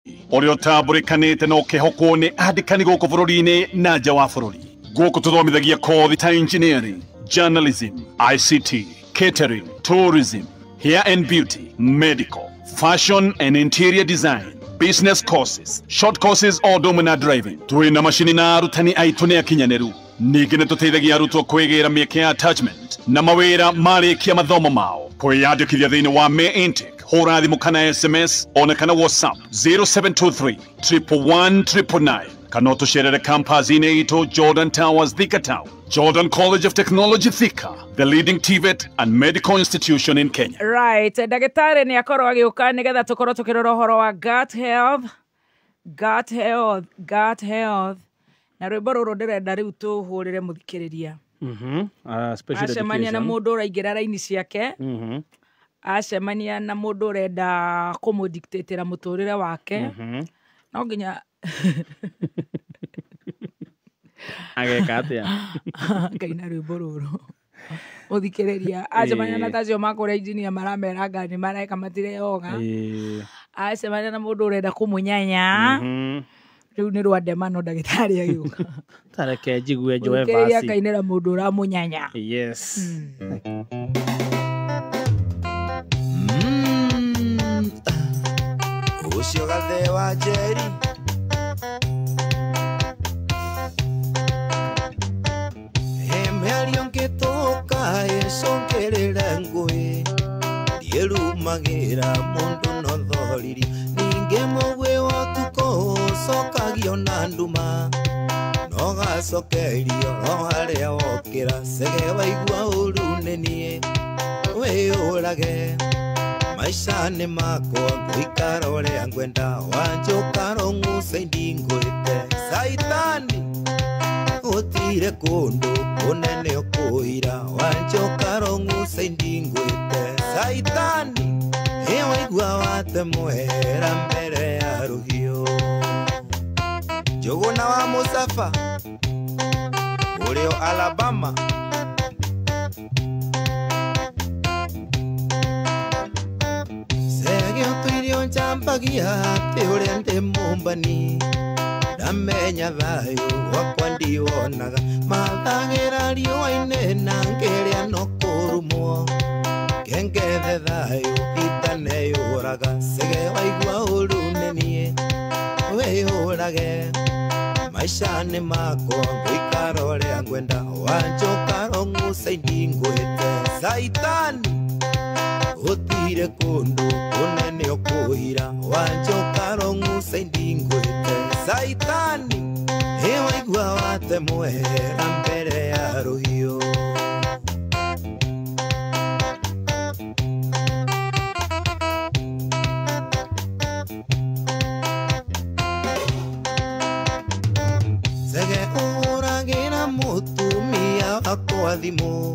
Orio taburikanite no kehoko ni andikani goko bururi-ini na nja wa bururi. Goko tuthomithagia kothi ta engineering, journalism, ICT, catering, tourism, hair and beauty, medical, fashion and interior design, business courses, short courses o domina driving. Twina mashini na arutani aitu ni akinyaneru. Ningĩ nĩ tũteithagia arutwo kwĩgĩra mĩeke ya attachment na mawĩra marĩkia mathomo mao. Kwĩyandĩkithia thĩinĩ wa May Intake, hũra thimũ kana SMS ona kana WhatsApp 0723 111 999 kana ũtũcerere campus-inĩ itũ Jordan Towers, Thika Town. Jordan College of Technology, Thika, the leading TVET and medical institution in Kenya. Right, ndagĩtarĩ nĩ akorwo agĩũka nĩgetha tũkorwo tũkĩrora ũhoro wa gut health. Na rwĩmbo rũrũ ndĩrenda rĩu tũhũrĩre mũthikĩrĩria. Acemania na mũndũ ũraingĩra raini ciake. Acemania na mũndũ ũrenda kũmũdictatĩra mũtũrĩre wake. No nginya ageka atĩa kaina rwĩmbo rũrũ mũthikĩrĩria. Acemania na tacio makũrĩa engineer marameranga nĩ mareka matireoga. Acemania na mũndũ ũrenda kũmũnyanya. Riu ni rwa ndemano ndagĩtarĩ agĩũka. Tareke njigue njoe vasi. Mũthikĩrĩria kainĩra mũndũ ũramũnyanya. Yes. Ucio gathe wa Njeri Mĩario ngĩtũka ĩcũngĩrĩre ngũĩ ndiĩrumagĩra mũndũ no thoriri ningĩ mũgwĩ wa ũtukũ ũcokagio na nduma no gacokerio no harĩa wokĩra cege waigua ũru nĩ niĩ wĩyũrage maisha-inĩ makwa ngũikara ũrĩa ngwenda wanjũkara ng'uce ndingwĩte caitani gũtirĩ kũndũ kũnene ũkũira wanjũkara ng'uce ndingwĩte caitani waigua wate mwera mbere ya rũhiũ Njũgũna wa Mũsafa ũrĩo Alabama Sege ũtũirio njampagia atĩ ũrĩa ndĩ mũmbani ndamenya thayũ wakwa ndiwonaga mathagĩra riũa-inĩ na ngĩrĩa no kũrumwo ngengethe thayũ itane yũraga sege waigua ũru nĩ niĩ wĩyũrage maisha-inĩ makwa ngũikara ũrĩa ngwenda wanjũkara ng'uce ndingwĩte caitani gũtirĩ kũndũ kũnene ũkũira wanjũkara ng'uce ndingwĩte caitani waigua wate mwera mbere ya rũhiũ kwa thimũ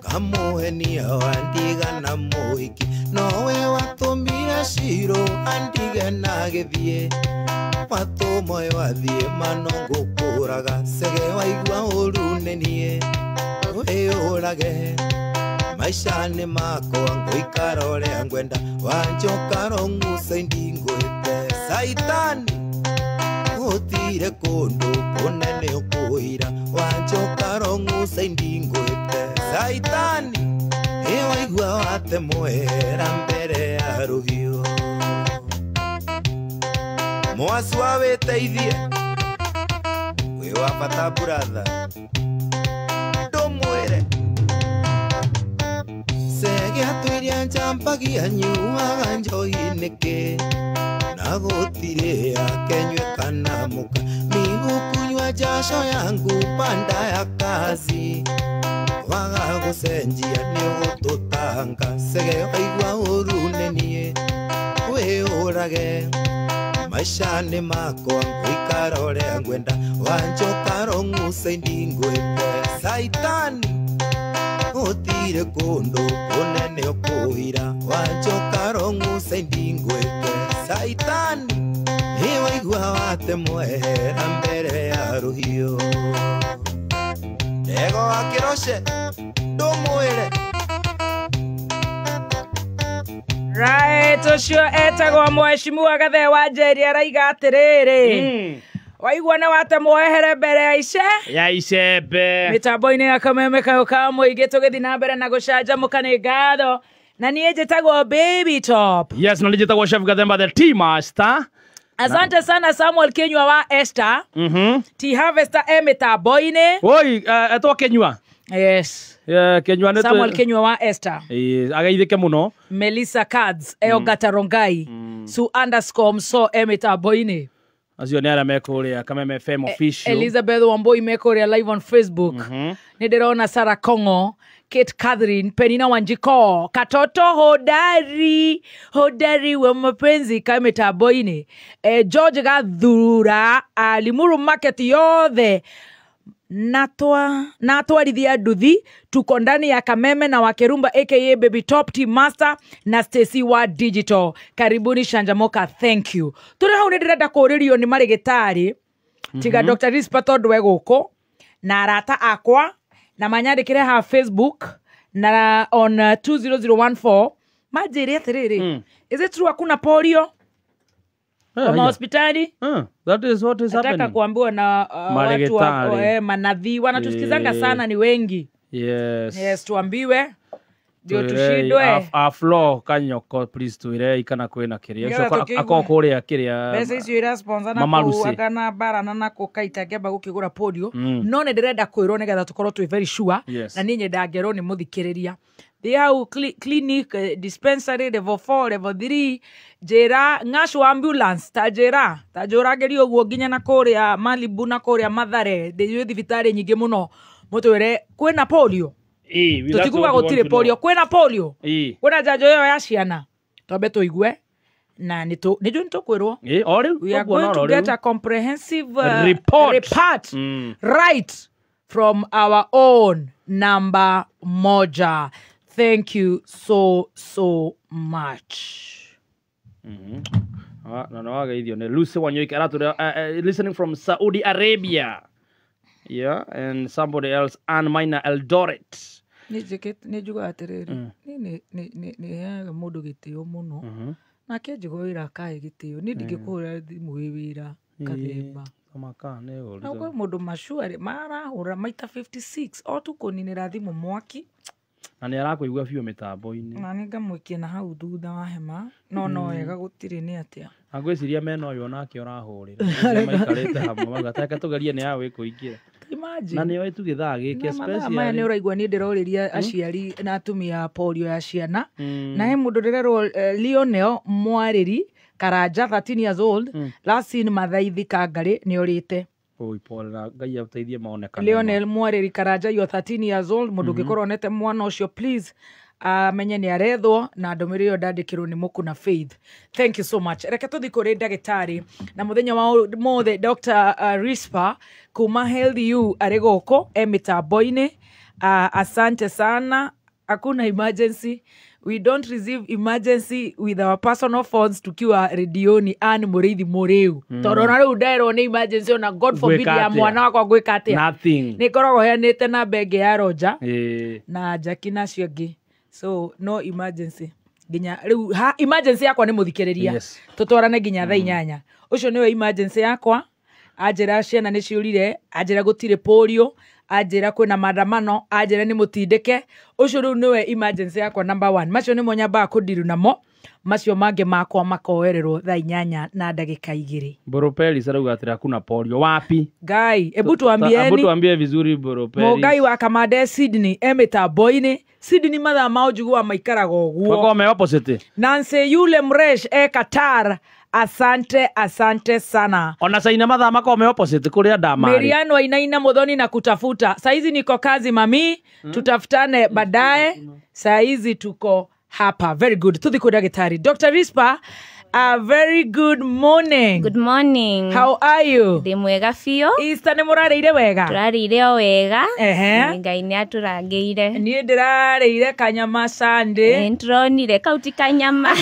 kamũhenia wandiga na mũhiki nowe watũmire cirũ andige na gĩthiĩ watũmoe wathiĩ mano ngũkũraga cege waigua ũru nĩ niĩ wĩyũrage maisha-inĩ makwa ngũikara ũrĩa ngwenda wanjũkara ng'uce ndingwĩte caitani gũtirĩ kũndũ kũnene ũkũira wanjũkara ng'uce ndingwĩte caitani waigua wate mwera mbere ya rũhiũ mwacua wĩteithie wĩ wa bata buratha ndũmwĩre cege atũiria njampagia nyuaga njohi nĩkĩ na gũtirĩ akenywe kana mũka migukunywa jasho yangu panda ya kazi waga gũcenjia nĩ ũgũtũtanga cege waigua ũru nĩ niĩ wĩyũrage maisha-inĩ makwa ngũikara ũrĩa ngwenda wanjũkara ng'uce ndingwĩte caitani gũtirĩ kũndũ kũnene ũkũira wanjũkara ng'uce ndingwĩte caitani waigua wate mwera mbere ya rũhiũ ndego wa kĩroce ndũmwĩre Right, ucio etagwo mheshimiwa Gathe wa Njeri araiga atiriri. Waigua na wate mwehere mbere ya icembe. Mitambo-ini ya kameme kayo ka muingi tugithi na mbere na gucanjamuka ni ngatho. Na niĩ njĩtagwo Baby Top. Yes, na niĩ njĩtagwo Chef Gathemba the Tea Master. Asante sana Samuel Kenywa wa Esther. Tea Harvester mitambo-ini. Oi, etwa Kenywa. Yes. Kenywa nĩ Samuel Kenywa wa Esther. Agaithĩke mũno. Melissa Cards Eogata Rongai. Su_Mso mitambo-ini. Acio nĩ arĩa mekũrĩa Kameme FM official. Elizabeth Wamboi mekũrĩa live on Facebook. Nĩ ndĩrona Sarah Kongo, Kate Catherine, Penina Wanjiko, Katoto hodari wa mapenzi ka mitambo-ini. George Gathura, Limuru Market yothe. Natwarithia nduthi tuko ndani ya Kameme na Wakerumba aka Baby Top Tea Master na Stacy wa Digital. Karibuni Shanjamoka, thank you. Tuna hau ndirenda kũrĩrio nĩ marigitari tiga Dr. Rispa tondu egũkũ na arata akwa na manyandĩkĩre ha Facebook na on 20014 majĩre atiriri. Is it true hakuna polio? Kwa hospitali? That is what is happening. Nataka kuambiwa na watu wa manadhi wanatusikizanga sana ni wengi. Yes, tuambiwe ndio tushindwe. Aflo kanyoko please tuire ikana kwena kiria. Ako kuria kiria. Bese icio ira sponsor na kuaga na bara na kukaita ngeba gukigura polio. No ne ndirenda kwirwo nigetha tukorwo twi very sure na ninyi ndangerwo ni muthikiriria. They have clinic, dispensary, level 4, level 3, jera, ngashu ambulance, tajera gerio guo ginya na Korea, Malibu na Korea, Mathare, de thibitari nyingi muno. Mutwire kwina polio. Tutikuga gutire polio, kwina polio. Kwina janjo yo ya ciana. Tobe tuigue na niju nitukwirwo. We are going to get a comprehensive report. Right from our own number moja. Thank you so much. Lucy Wanyoike, listening from Saudi Arabia. Yeah, and somebody else, Anne Mina Eldoret. Nijuga atiriri. Ni mundu gitio muno. Na kenjigo wira kai gitio. Ni ndingikura thimu wira Kathemba. Na kwa mundu mashuari marahura maita 56 o tukuninira thimu mwaki. Na nĩ arakũigua biũ mitambo-ini. Na ngamwikia na hau thutha wa hema no wega gutire ni atia. Angwiciria mena ũyũ nake ũrahũrĩra. Maikarĩte hamwe magataka tũgerie nĩ yawe kũingĩra. Imagine. Na nĩ wetu gĩthaa gĩkĩ special. Maya nĩ ũraigua ni ndĩroriria aciari na atumia polio ya ciana. Na he mũndũ ndĩrerwo Lionel Mwarĩri Karanja 13 years old last seen Mathaithi Kangari nĩ orĩte. Lionel Mwarĩri Karanja yo 13 years old mundu gikorwo nete mwana ucio please menye ni arethwo na ndomire yo ndandikirwo ni Mukuna Faith. Thank you so much. Reke tuthi kuri ndagitari na muthenya wa mothe Dr. Rispa kuma Healthy You ari goko mitambo-ini. Asante sana. Hakuna emergency. We don't receive emergency with our personal phones tukiwa redioni ani Muriithi Muriu. Toro na riu ndairo ni emergency na God forbid ya mwana wakwa gwika atia. Nothing. Ni koragwo heanite na bege ya Roja na Jackie na ciongi. So no emergency. Ginya riu emergency yakwa ni muthikiriria. Tutwarane ginya thaa 8. Ucio niwe emergency yakwa. Ajira ciana ni ciurire, ajira gutire polio. Ajira kwina maandamano, ajira ni mutindike. Ucio riu niwe emergency yakwa number 1. Macio ni monyamba kudiru namo. Macio mange makwa makoererwo thaa 8 na ndagika 2. Boropeli sarauga atira kuna polio wapi? Guy, ebu tuambie vizuri Boropeli. Mogai wa Kamade Sydney mitambo-ini. Sydney mathaa maujugua maikaraga uguo. Wakome opposite. Nancy yule mresh Qatar. Asante sana. Ona saina mathaa makome opposite kuria Damari. Miriano Wainaina Muthoni na kutafuta. Saizi niko kazi mami. Tutafutane baadaye. Saizi tuko hapa. Very good. Tuthi kwa daktari. Dr. Rispa, a very good morning. Good morning. How are you? Ndi mwega fio. Easter ni murarĩire wega? Turarĩire o wega. Ngai nĩ aturangĩire. Niĩ ndĩrarĩire kanyama Sunday. Nĩtũronire kauti kanyama.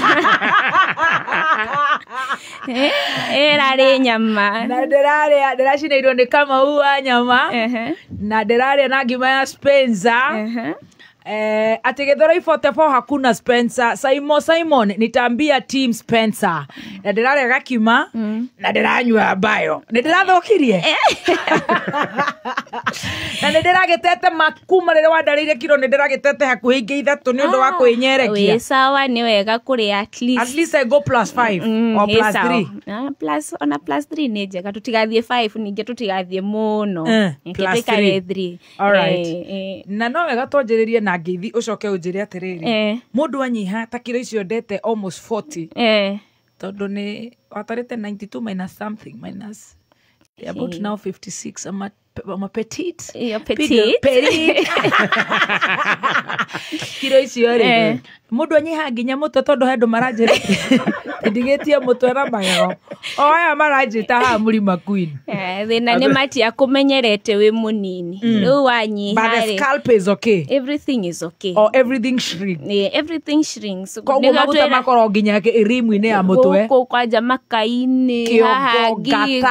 Ĩrarĩ nyama. Na ndĩracinĩirwo nĩ Kamau wa nyama. Na ndĩrarĩa na ngima ya Spencer. Ati Githero 44 hakuna Spencer. Simon nitambia team Spencer. Na ndirarega kima na ndiranywa bayo. Ndirathokirie. Na ndiragitete makuma rire wandarire kiro ndiragitete hakuhi ingi ithatu ni undu wa kwinyerekia. We sawa ni wega kuri at least I go +5 or +3. +3 ni njega tutigathie 5 ninge tutigathie muno. +3. All right. Na no wega tonjiririe na ngithi ucoke unjire atiriri. Mundu anyiha ta kiro icio ndete almost 40. Tondu ni watarite 92 minus something minus about now 56. I'm a petite. You're petite. Kiro icio ri. Mundu anyiha nginya mutwe tondu hendu maranjira. Ndigitie mutwe na magego. Oya maranjita ha murima queen. Thina ni matia kumenyerete wi munini. Riu wanyiha. But the scalp is okay. Everything is okay. Or everything shrinks. Yeah, everything shrinks. Koguo maguta makoro nginya irimu-ini ya mutwe. Kwanja maka-ini haha ngingo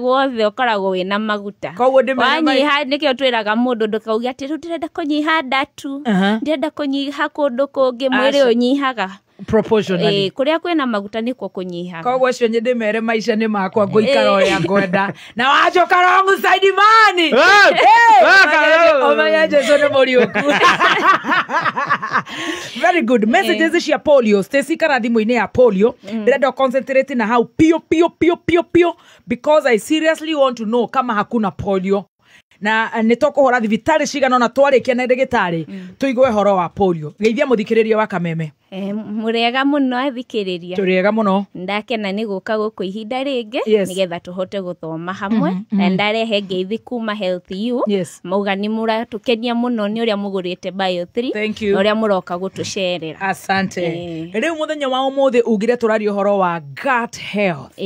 wothe ukoragwo wina maguta. Koguo ndimenya wanyiha nikio twiraga mundu ndukauge ati ndirenda kunyiha ndatu ndirenda kunyiha kundu kungi mwiri unyihaga proportionally kuria kwina maguta niko kunyihaga koguo cio ndimere maisha ni makwa nguikara uria ngwenda na wajoka wrong side mani omanya Jesu ni muriuku very good messages cia polio Stacy kana thimu-ini ya polio ndirenda concentrate na how pio because I seriously want to know kama hakuna polio na nitokuhora thibitari cigana na twarikia na ndagitari tuigue horo wa polio geithia muthikiriria wa Kameme murega muno athikiriria turiega muno ndakena ni guka guku ihinda ringi nigetha tuhote guthoma hamwe na ndarehe ngeithi kuma Health U mauga ni muratukenia muno ni uria mugurite Bio 3 na uria muroka gutucerera asante riu muthenya wa umuthi ugire turario horo wa gut health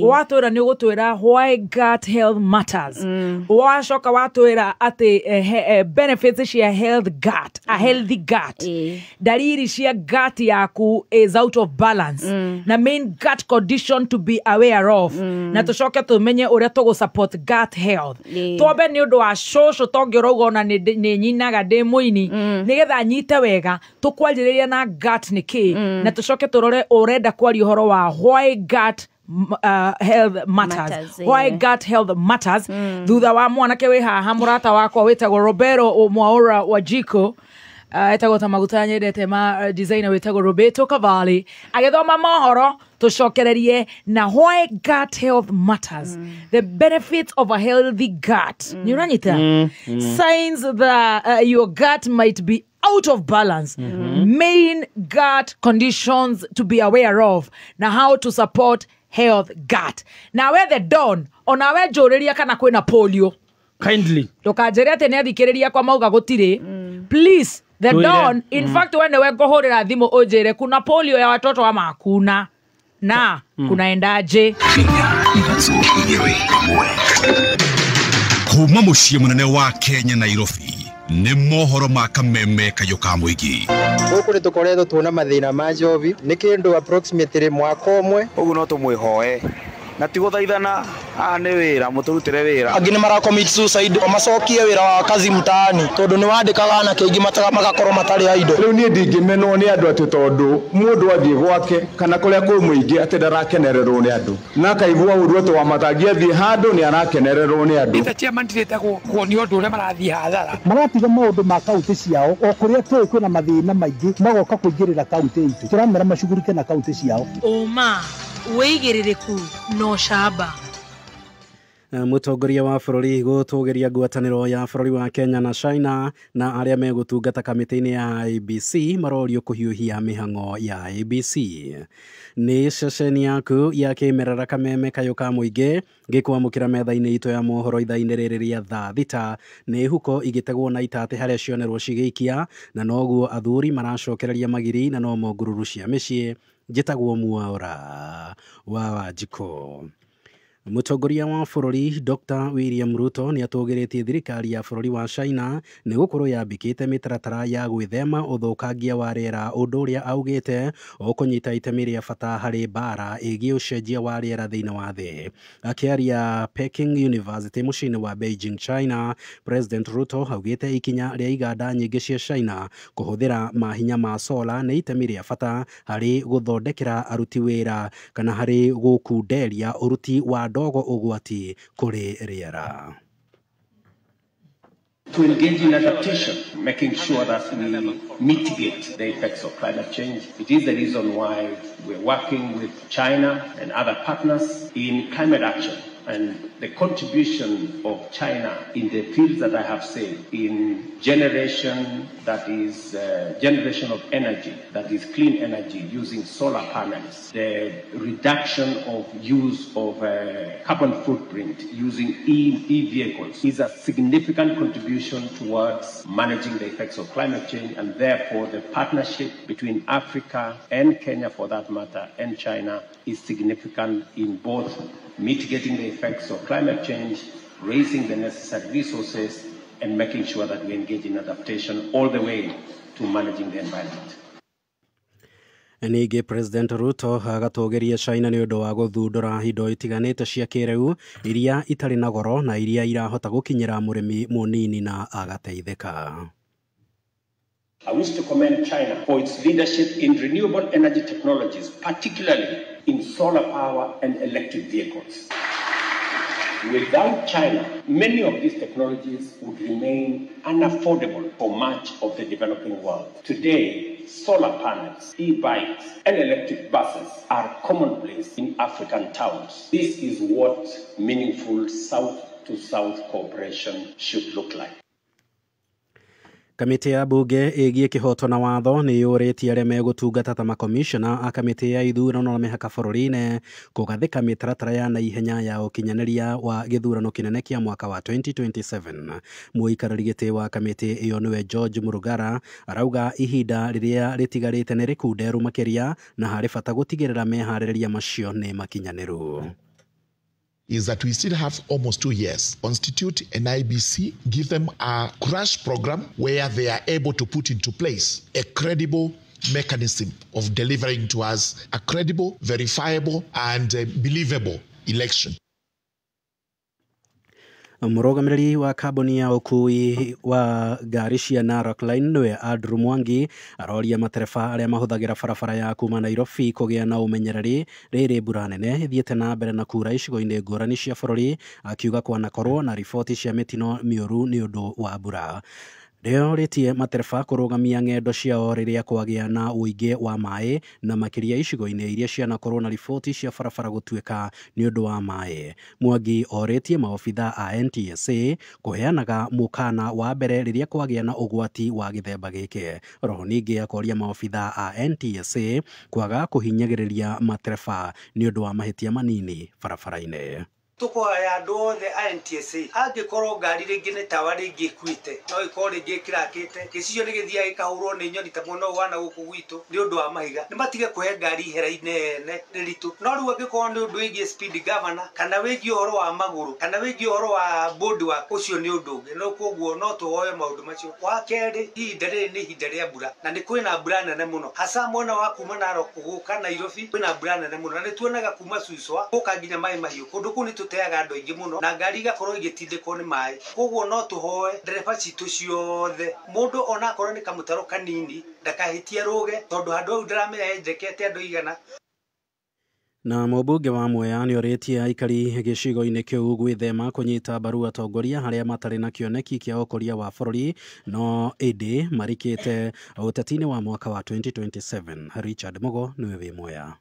watwira ni gutwira why gut health matters wacoka watwira ati benefits cia health gut a healthy gut dalili cia gut yaku is out of balance na main gut condition to be aware of na tucoke tumenye uria tugu support gut health twambe ni undu wa shosho tongirogo na ni nyinaga ndi muini nigetha nyite wega tukwanjiriria na gut niki na tucoke turore urenda kwario horo wa why gut health matters. Why gut health matters thutha wa mwanake wi haha murata wakwa witagwo Roberto Mwaura Wajiko etagwo ta maguta nyendete ma designer witagwo Roberto Cavalli agethoma mohoro tucokererie na why gut health matters the benefits of a healthy gut ni uranyita signs that your gut might be out of balance main gut conditions to be aware of na how to support health gut na we the don ona we njuriria kana kwina polio kindly ndukanjire ati ni athikiriria kwa mauga gutire please the don in fact when we kuhurira thimu unjire kuna polio ya watoto ama hakuna na kunaendaje kuma muciĩ munene wa Kenya Nairobi ni mohoro ma Kameme kayuka muigi guku ri tukoretwo tuona mathina ma njobi ni kindu approximately mwaka umwe ugu no tumwihoe na tiguthaithana ni wira muturutire wira angi ni mara commit suicide macokie wira wa kazi mtaani tondu ni wandikaga na kingi magakorwo matari aido riu ni ndingimenwo ni andu ati tondu mundu athie gwake kana kuria kwi muingi ati ndarakenererwo ni andu na kaigua uru ati wa matangia thie handu ni arakenererwo ni andu ita chairman ndirete kuonio andu uria marathie hathara maratiga maundu ma kaunti ciao o kuria tui kwina mathina maingi magoka kuingirira kaunti itu turamera macugurike na kaunti ciao uma weigiririku no shaba mutongoria wa bururi gutugiria ngwataniro ya bururi wa Kenya na China na aria megutungata kamiti-ini ya ABC marorio kuhiuhia mihango ya ABC ni ceceni yaku ya kimerera Kameme kayuka muingi gikwamukira metha-ini itu ya mohoro itha-ini riri ria thaa thita ni huko igitegwo na itate haria cionerwo cigiikia na noguo athuri maracokereria magiri na no mogururu cia micii njitagwo Mwaura wa Wajiko Mũtongoria wa bũrũri Dr. William Ruto nĩ atũgĩrĩtie thirikari ya bũrũri wa China nĩ gũkorwo yambĩkĩte mĩtaratara ya gwĩthema ũthũkangia wa rĩera, ũndũ ũrĩa augĩte ũkũnyita itemi rĩa bata harĩ mbara ĩgiĩ ũcenjia wa rĩera thĩinĩ wa thĩ. Akĩaria Peking University mũciĩ-inĩ wa Beijing, China, President Ruto augĩte ikinya rĩa iganda nyingĩ cia China kũhũthĩra mahinya ma solar nĩ itemi rĩa bata harĩ gũthondekera aruti wĩra kana harĩ gũkunderia ũruti wa ndogo ũgwati kũrĩ rĩera. To engage in adaptation, making sure that we mitigate the effects of climate change. It is the reason why we're working with China and other partners in climate action. And the contribution of China in the fields that I have said, in generation that is generation of energy, that is clean energy using solar panels, the reduction of use of carbon footprint using e-vehicles is a significant contribution towards managing the effects of climate change, and therefore the partnership between Africa and Kenya, for that matter, and China is significant in both mitigating the effects of climate change, raising the necessary resources, and making sure that we engage in adaptation all the way to managing the environment. Ningĩ President Ruto agatũgĩria China nĩ ũndũ wa gũthundũra indo itiganĩte cia kĩrĩu iria itarĩ na goro na iria irahota gũkinyĩra mũrĩmi mũnini na agateithĩka. I wish to commend China for its leadership in renewable energy technologies, particularly in solar power and electric vehicles. Without China, many of these technologies would remain unaffordable for much of the developing world. Today, solar panels, e-bikes, and electric buses are commonplace in African towns. This is what meaningful South-to-South cooperation should look like. Kamĩtĩ ya mbunge ĩgiĩ kĩhoto na watho nĩ yũrĩtie arĩa megũtungata ta makomishona a kamĩtĩ ya ithurano na mĩhaka bũrũri-inĩ kũgathĩka mĩtaratara ya naihenya ya ũkinyanĩria wa gĩthurano kĩnene kĩa mwaka wa 2027. Mũikarĩri gĩtĩ wa kamĩtĩ ĩyo nĩwe George Murugara arauga ihinda rĩrĩa rĩtigarĩte nĩ rĩkunderu makĩria na harĩ bata gũtigĩrĩra meharĩrĩria macio nĩ makinyanĩru. Is that we still have almost 2 years. Constitute an IBC, give them a crash program where they are able to put into place a credible mechanism of delivering to us a credible, verifiable, and believable election. Mũrũgamĩrĩri wa kambuni ya ũkui wa ngari cia Narok Line nĩwe Andrew Mwangi aroria matereba arĩa mahũthagĩra barabara ya kuma Nairobi kũgĩa na ũmenyereri rĩrĩ mbura nene ĩthiĩte na mbere na kura icigo-inĩ ngũrani cia bũrũri, akiuga kwanakorwo na riboti cia mĩtino mĩũru nĩ ũndũ wa mbura. Rĩorĩtie matereba kũrũgamia ng'endo ciao rĩrĩa kwagĩa na ũingĩ wa maĩ na makĩria icigo-inĩ iria cianakorwo na riboti cia barabara gũtuĩka nĩ ũndũ wa maĩ. Mwangi orĩtie maobitha a NTSA kũheanaga mũkana wa mbere rĩrĩa kwagĩa na ũgwati wa gĩthemba gĩkĩ. Roho ningĩ akoria maobitha a NTSA kwaga kũhinyagĩrĩria matereba nĩ ũndũ wa mahĩtia manini barabara-inĩ. Tukoya andu othe a NTSA angikorwo ngari ringi ni tawa ringi ikuite no ikorwo ringi kirakite gicicio ni githia gikahurwo ni nyoni ta muno wana guku gwitu ni undu wa mahiga ni matige kuhe ngari ihera-inĩ ene riritu no riu angikorwo ni undu wigi speed governor kana wigi uhoro wa maguru kana wigi uhoro wa board wa ucio ni undu ungi no koguo no tuhoye maundu macio. Wa keri ihinda riri ni ihinda ria mbura na ni kwina mbura nene muno hasa mwena wa kuma Narok guka Nairobi kwina mbura nene muno na ni tuonaga kuma Suswa guka nginya mai mahiu kundu kuni teaga andu aingi muno na ngari igakorwo igitindikwo ni mai. Koguo no tuhoe ndereba citu ciothe mundu ona akorwo ni kamutaro kanini ndakahitie ruge tondu handu au ndaramenya njekete andu igana. Na mũmbunge wa Mwea nĩ orĩtie aikari gĩcigo-inĩ kĩu gwĩthema kũnyita mbaru atongoria harĩa matarĩ na kĩoneki kĩa ũkũria wa bũrũri no ĩndĩ marikĩte ũteti-inĩ wa mwaka wa 2027. Richard Mugo nĩwe wĩ Mwea.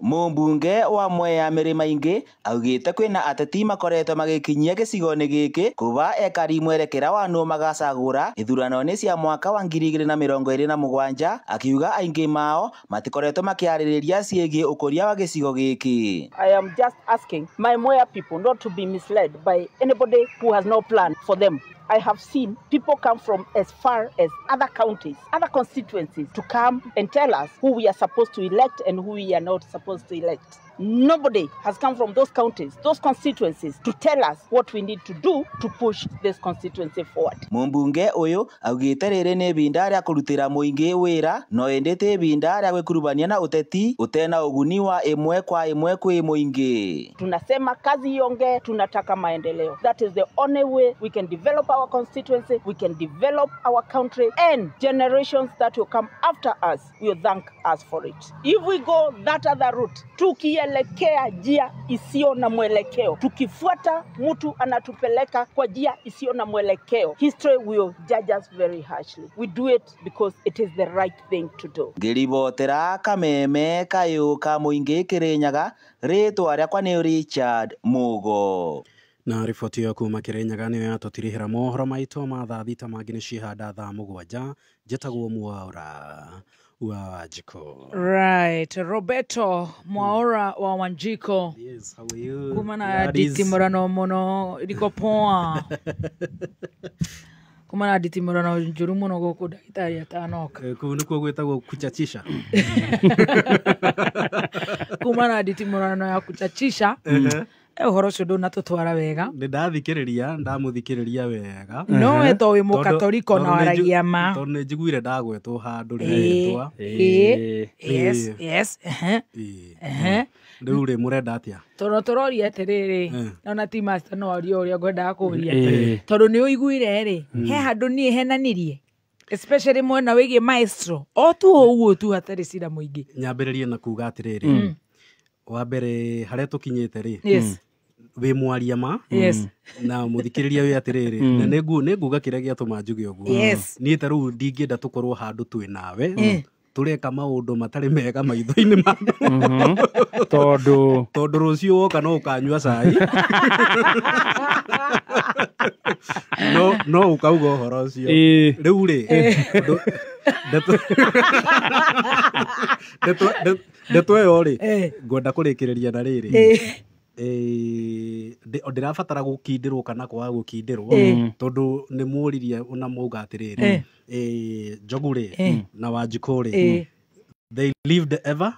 Mũmbunge wa Mwea Mĩrĩma Ingĩ augĩte kwĩna ateti makoretwo magĩkinyia gĩcigo-inĩ gĩkĩ kuva ekari mwerekera wa nũ magacagũra ithurano-inĩ cia mwaka wa 2027, akiuga aingĩ mao matikoretwo makĩarĩrĩria ciĩgiĩ ũkũria wa gĩcigo gĩkĩ. I am just asking my Mwea people not to be misled by anybody who has no plan for them. I have seen people come from as far as other counties, other constituencies to come and tell us who we are supposed to elect and who we are not supposed to elect. Nobody has come from those counties, those constituencies, to tell us what we need to do to push this constituency forward. Mumbunge uyu augite riri ni binda ria kurutira muingi wira no endete binda ria gwekurubania na uteti utena uguni wa imwe kwa imwe kwi muingi. Tunasema kazi ionge, tunataka maendeleo. That is the only way we can develop our constituency, we can develop our country, and generations that will come after us will thank us for it. If we go that other route, tukielekea njia isiyo na mwelekeo, tukifuata mtu anatupeleka kwa njia isiyo na mwelekeo, history will judge us very harshly. We do it because it is the right thing to do. Ngiribotera kameme kayo ka muingi Kirinyaga, ritwa riakwa ni Richard Mugo. Na riboti yo kuma Kirinyaga niyo yatutirihira mohoro maito ma thaa thita mangĩ nĩ cihanda thaa mũgwanja. Njĩtagwo Mwaura wa Wanjiko. Right, Roberto Mwaura wa Wanjiko. Yes, how are you? Kuma na ditimurano mono liko poa. Kuma na ditimurano njuru mono gũkũ ndagĩtarĩ atanoka. Kũu nĩkuo gwĩtagwo kuchachisha. Kuma na ditimurano ya kuchachisha. Uhoro ucio ndunatutwara wega. Ndathikiriria, ndamuthikiriria wega. No eto wi mukatoriko na waragia ma. Tondu njiguire ndagwetwo handu ritwa. Yes. Riu ri murenda atia? Tororia atiriri. Ona ti master no ario uria ngwendaga kuria. Tondu ni uiguire ri. He handu nie henanirie. Especially mwena wigie maestro. O tu uguo tu hatari cira muingi. Nyambiririe na kuga atiriri. Wa mbere haria tukinyite ri. Yes. We mwaria ma. Yes. Na muthikiriria we atiriri. Na nenguga kiria giatuma njuge uguo. Yes. Ni taru ndingienda tukorwo handu twi nawe. Tureka maundu matari mega maitho-ini ma. Tondu rucio woka no ukanyua cai. No ukauga uhoro ucio. Riu ri. Ndeto yo ri ngwenda kurikiriria na riri ndirabatara gukindirwo kana kwaga gukindirwo tondu ni muririe una muga atiriri Njogu ri na Wanjiko ri they lived ever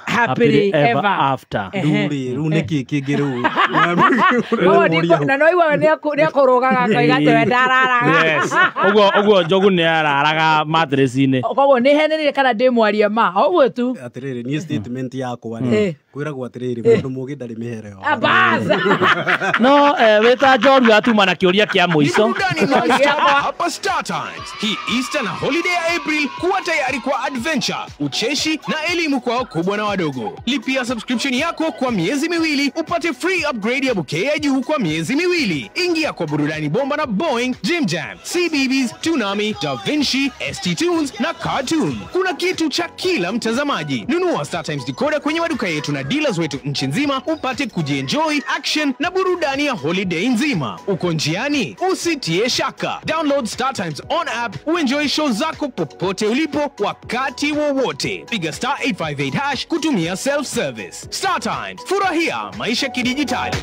happily ever after. Riu niki kingi riu na no igwa ni akurugaga koiga twe ndararaga. Yes, uguo Njogu ni araraga matress-ini. Koguo ni henenire kana ndi mwaria ma uguo tu atiriri ni statement yakwa ni kwiragwo atiriri mundu mugi ndari mihere yo abaza no weta Njoru atuma na kiuria kia muico hapa Star Times. Hii Easter na holiday ya April, kuwa tayari kwa adventure, ucheshi na elimu kwa wakubwa na wadogo. Lipia subscription yako kwa miezi miwili upate free upgrade ya bouquet ya juu kwa miezi miwili. Ingia kwa burudani bomba na Boeing, Jim Jam, CBeebies, Toonami, Da Vinci, ST Tunes na Cartoon. Kuna kitu cha kila mtazamaji. Nunua Star Times decoder kwenye maduka yetu na dealers wetu nchi nzima upate kujienjoy action na burudani ya holiday nzima. Uko njiani? Usitie shaka. Download Star Times on app uenjoy show zako popote ulipo wakati wowote. Piga star 858# kutumia self service. Star Times, furahia maisha kidijitali.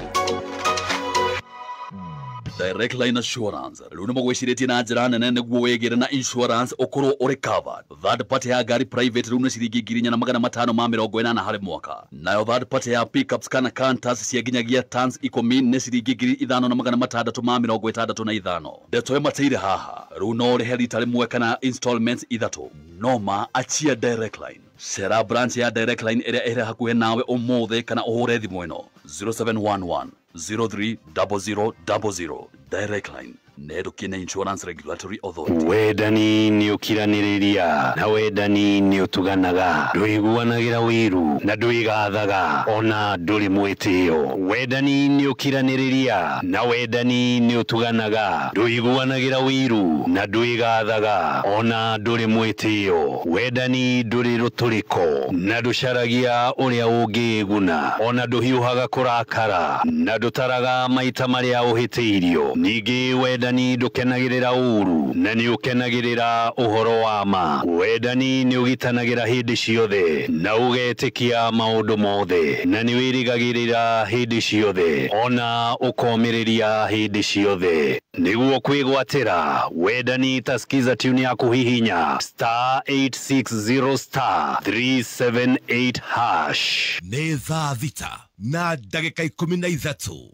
Direct Line Assurance rĩu nĩmũgwĩcirĩtie na njĩra nene nĩguo wĩgĩre na insurance ũkorwo ũrĩ covered. Third party ya ngari private rĩu nĩ ciringi 4,540 harĩ mwaka. Nayo third party ya pickups kana canters cia nginyagia tons 10 nĩ ciringi 5,665. Ndeto ĩmateire haha rĩu no ũrĩhe rita rĩmwe kana installments ithatũ. Noma achia Direct Line. Cera branch ya Direct Line ĩrĩa ĩrĩ hakuhĩ nawe ũmũthĩ kana ũhũre thimũ ĩno 0711 030000. Direct Line, Nedokine Insurance Regulatory Authority. Wedani ni ukiraniriria na wedani ni utuganaga nduiguanagira wiru na nduigathaga ona nduri mwitio. Wedani ni ukiraniriria na wedani ni utuganaga nduiguanagira wiru na nduigathaga ona nduri mwitio. Wedani nduri ruturiko na nducaragia uria ungiguna ona nduhiuhaga kurakara na ndutaraga maita maria uhitiirio. Ningĩ wedani wendani ndukenagirira uru na ni ukenagirira uhoro wa ma. Wendani ni ugitanagira hindi ciothe na ugetikia maundu mothe na ni wirigagirira hindi ciothe ona ukomiriria hindi ciothe niguo kwigwatira. Wendani taskiza tune ya kuhihinya *860 *378 hash. Nĩ thaa thita na ndagĩka 13.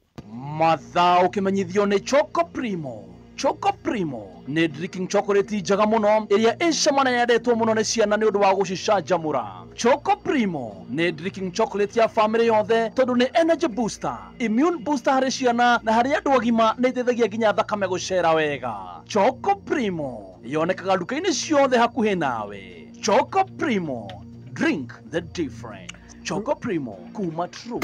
Mathaa ũkĩmenyithio nĩ Choco Primo. Choco Primo nĩ drinking chocolate njega mũno ĩrĩa ĩcama na yendetwo mũno nĩ ciana nĩ ũndũ wa gũcicanjamũra. Choco Primo nĩ drinking chocolate ya family yothe tondũ nĩ energy booster, immune booster harĩ ciana na harĩ andũ agima nĩ ĩteithagia nginya thakame gũcera wega. Choco Primo yonekaga nduka-inĩ ciothe hakuhĩ nawe. Choco Primo, drink the difference. Choco Primo, kuma true.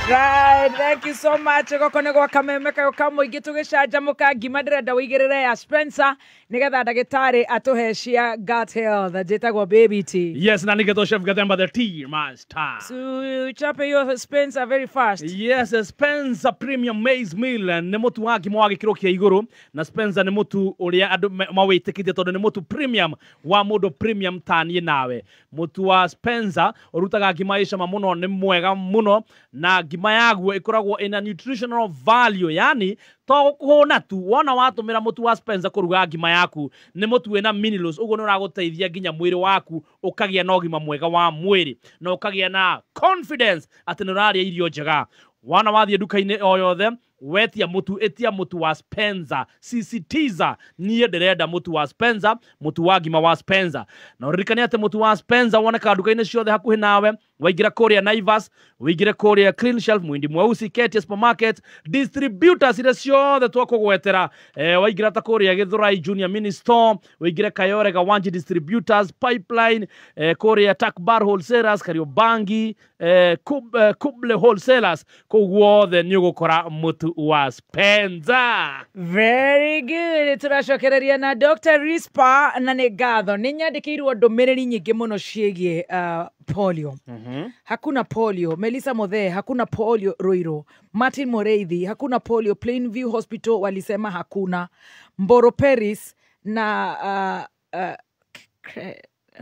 Right, thank you so much. Gokone gwa kameme kayo kamuingi tugicanjamuka ngima ndirenda wigirire ya Spencer nigetha ndagitari atuheshia gut health njitagwo baby tea. Yes, na nigetho chef Gathemba the tea master. So chape yo Spencer very fast. Yes, Spencer premium maize meal ni mutu wa ngima wa gikiro kia iguru na Spencer ni mutu uria andu mawitikithie tondu ni mutu premium wa mundu premium tanie nawe. Mutu wa Spencer urutaga ngima icama muno ni mwega muno na ngima yaguo ikoragwo ina nutritional value, yani to kuhona tu wona watumira mutu wa Spencer kuruga ngima yaku ni mutu wina minerals ugo ni uraguteithia nginya mwiri waku ukagia na ugima mwega wa mwiri na ukagia na confidence ati ni uraria irio njega. Wana wathie duka-ini o yothe wetia mutu etia mutu wa Spencer, sisitiza niye ndirenda mutu wa Spencer, mutu wa ngima wa Spencer. Na uririkane ati mutu wa Spencer woneka duka-ini ciothe hakuhi nawe, waigira kuria Naivas, waigira kuria Clean Shelf, Mwindi Mweusi, Ketia Supermarket, distributors ire ciothe twakugwetera, waigira ta kuria Githurai Junior Mini Store, waigira Kayore Gawanji Distributors, Pipeline, kuria Takbar Wholesalers, Kariobangi, Kuble Wholesalers, kugwothe ni ugukora mutu wa Spencer. Very good. Turacokereria na Dr. Rispa na nĩ ngatho nĩ nyandĩkĩirwo ndũmĩrĩri nyingĩ mũno ciĩgiĩ polio. Hakuna polio. Melissa Mothe, hakuna polio Ruiru. Martin Moreithi, hakuna polio. Plainview Hospital walisema hakuna. Mboro Paris na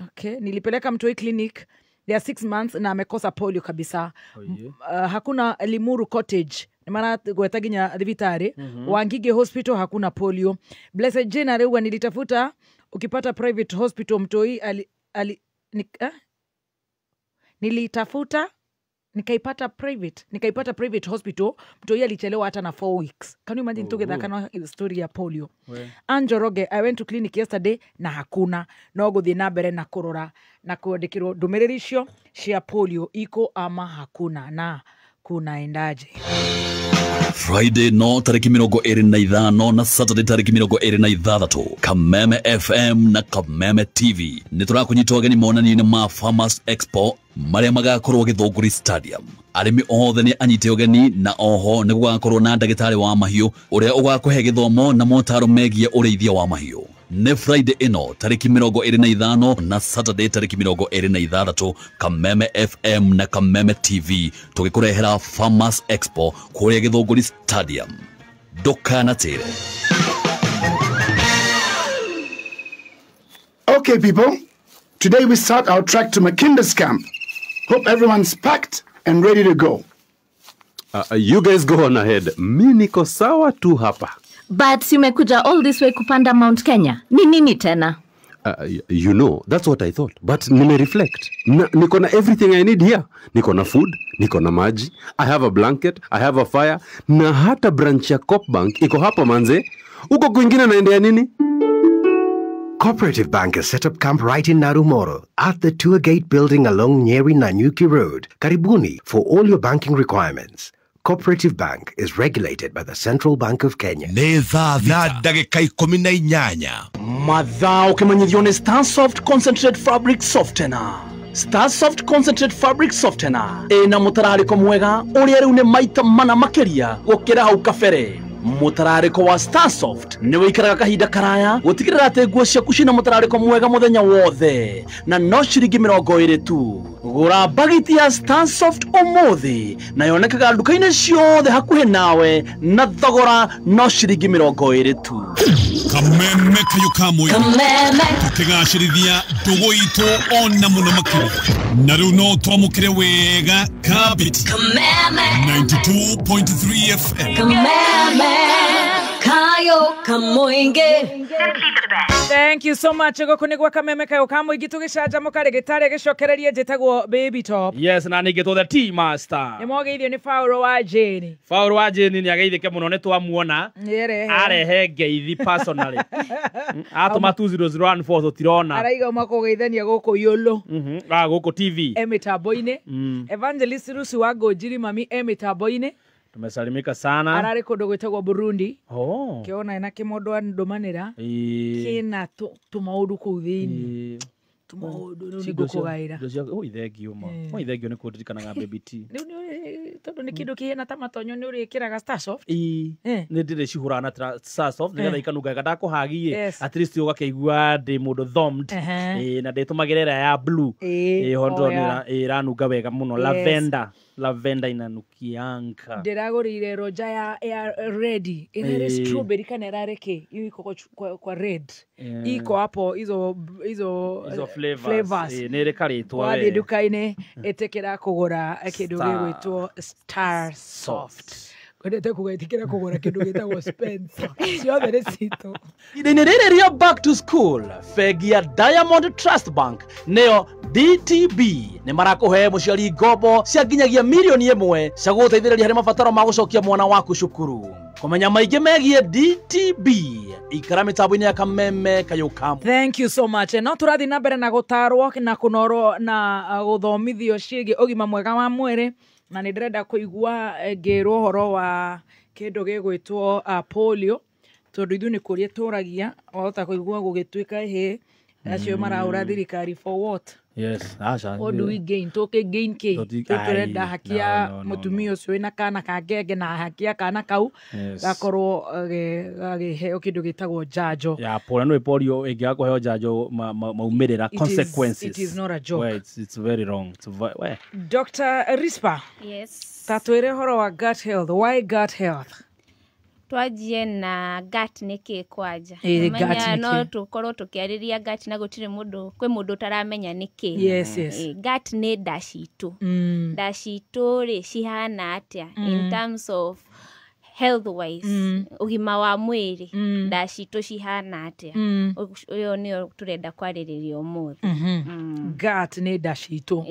okay, nilipeleka Mtoi Clinic. They are 6 months na amekosa polio kabisa. Hakuna Limuru Cottage. Nimana gweta ginya thibitari. Wangige Hospital hakuna polio. Blessed Jane rewa nilitafuta ukipata private hospital Mtoi nilitafuta nikaipata private hospital Mtoi alichelewa hata na 4 weeks. Can you imagine together kana story ya polio? Anjoroge, I went to clinic yesterday na hakuna. No guthie na mbere na kurora na kuandikirwo ndumiriri icio cia polio iko ama hakuna na kunaendaje. Friday no tariki 25 na Saturday tariki 26 Kameme FM na Kameme TV niturakunyita ageni monani-ini ma Farmers Expo maria magakorwo Githunguri Stadium. Arimi othe ni anyite ugeni na oho ni gugakorwo na ndagitari wa mahiu uria ugakuhe githomo na motaro megie ureithia wa mahiu. Ne Friday ino tariki 25 na Saturday tariki 26 Kameme FM na Kameme TV tugikurehera Farmers Expo kuria Githunguri Stadium. Ndukanatere. Okay people, today we start our trek to Makinda's camp. Hope everyone's packed and ready to go. You guys go on ahead. Mi niko sawa tu hapa. But simekuja all this way kupanda Mount Kenya. Ni nini tena? You know, that's what I thought. But nime reflect. Niko na everything I need here. Niko na food, niko na maji, I have a blanket, I have a fire, na hata branch ya Coop Bank iko hapa manze. Uko kwingine naendea nini? Cooperative Bank has set up camp right in Narumoro at the tour gate building along Nyeri Nanyuki Road, Karibuni, for all your banking requirements. Cooperative Bank is regulated by the Central Bank of Kenya. Na ndagika 18. Mathaa ukimanyithio ni Starsoft Concentrate Fabric Softener. Starsoft Concentrate Fabric Softener ina mutarariko mwega uria riu ni maita mana makiria gukira hau kabere. mutarariko wa Starsoft ni wikaraga kahinda karaya gutigirira ati nguo ciaku cina mutarariko mwega muthenya wothe na no ciringi 20 tu. Gura bagiti ya Starsoft umuthi na yonekaga nduka-ini ciothe hakuhi nawe na thogora no ciringi 20 tu. Kameme kayo kamwe tukigacirithia ndugu itu ona muno makiri na riu no twamukire wega kabiti 92.3 FM kayo kamoinge. Thank you so much. Gokunigwa kameme kayo kamoinge tugicaja mukare gitare gicokererie njitagwo Baby Top. Yes, na nigitwo the Tea Master. Ni mogeithio ni Paulo wa Jane. Paulo wa Jane ni ageithike muno ni twamuona. Arehe ngeithi personally. Atuma 2014 tutirona. Araiga makugeithania guku yolo. Guku TV. Emitambo-ini. Evangelist Rusu wa Ngojiri mami emitambo-ini. Tumesalimika sana. Arari kundu gwitagwo Burundi. Kiona ina kimondo andumanira. Kina tumaudu kuu thiini. Tumaudu ni gukugaira. Ithengio ma. Ithengio ni kundirikanaga Baby T. Tondu ni kindu kihena ta matonyo ni urikiraga Starsoft. Ni ndire cihurana Starsoft nigetha ikanunga gadakuhagie at least ugakeigua ndi mundu thumbed na nditumagirira ya blue hondo ni iranunga wega muno lavender inanukianga. Ndiragurire roja ya red ina strawberry kana erareke iko kwa red iko hapo hizo flavors nere karitwa we duka-ini etekera kugura kindu gigwitwo Starsoft. Kwendete kugetikira kugura kindu gitagwo Spencer ciothe ni cito. Ithenya riri ria back to school fegi ya Diamond Trust Bank neo DTB ni marakuhe muciari ngombo cia nginyagia milioni 1 cia guteithĩrĩria harĩ mabataro ma gucokia mwana waku cukuru. Kumenya maingĩ megie DTB ikara mitambo-ini ya kameme kayukam. Thank you so much. No turathi na mbere na gutarwo na kunoro na guthomithio ciĩgie ũgima mwega wa mwĩrĩ na nĩ ndĩrenda kũigua ngĩrwo ũhoro wa kĩndũ gĩgwĩtwo polio tondũ ithuĩ nĩ kũria tũragia wahota kũigua gũgĩtuĩka acio marahũra thirikari for what? Yes, asha. What do we gain? Toke gain ke. Turenda hakia mutumia ucio ina kana kangenge na hakia kana kau gakorwo gagiheo kindu gitagwo njanjo. Ya polio ingiakuheo njanjo maumirira consequences. It is not a joke. Well, it's very wrong. Dr. Rispa. Yes. Tatwire horo wa gut health. Why gut health? Twajie na gut niki kwaja. Manya no tukorwo tukiariria gut na gutire mundu kwi mundu taramenya niki. Yes. Gut ni ndashitu. Ndashitu ri cihana atia in terms of health wise. Ugima wa mwiri ndashitu cihana atia. Uyo ni turenda kwaririria umuthi. Gut ni ndashitu.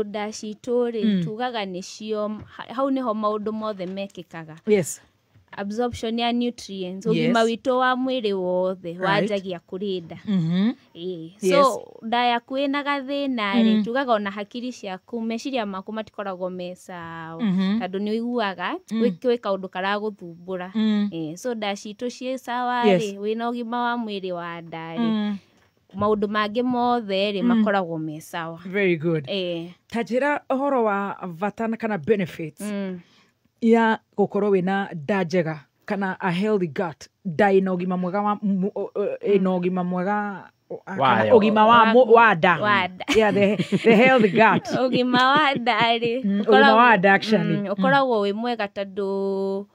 Ndashitu ri tugaga nicio hau niho maundu mothe mekikaga. Yes. Absorption ya nutrients ugima wito wa mwiri wothe wajagia kurinda so ndaya kwina gathina ri tugaga ona hakiri ciaku meciria maku matikoragwo mesa tondu ni uiguaga wika undu karaguthumbura so ndacito cie sawa ri wina ugima wa mwiri wa ndari maundu mangi mothe ri makoragwo mesawa. Very good. Tajira horo wa vatana kana benefits ya gukorwo wina nda njega kana a healthy gut ina ugima mwega wa ugima mwega ugima wa nda. Yeah, the healthy gut. Ugima wa nda ri ugima wa nda actually ukoragwo wi mwega tondu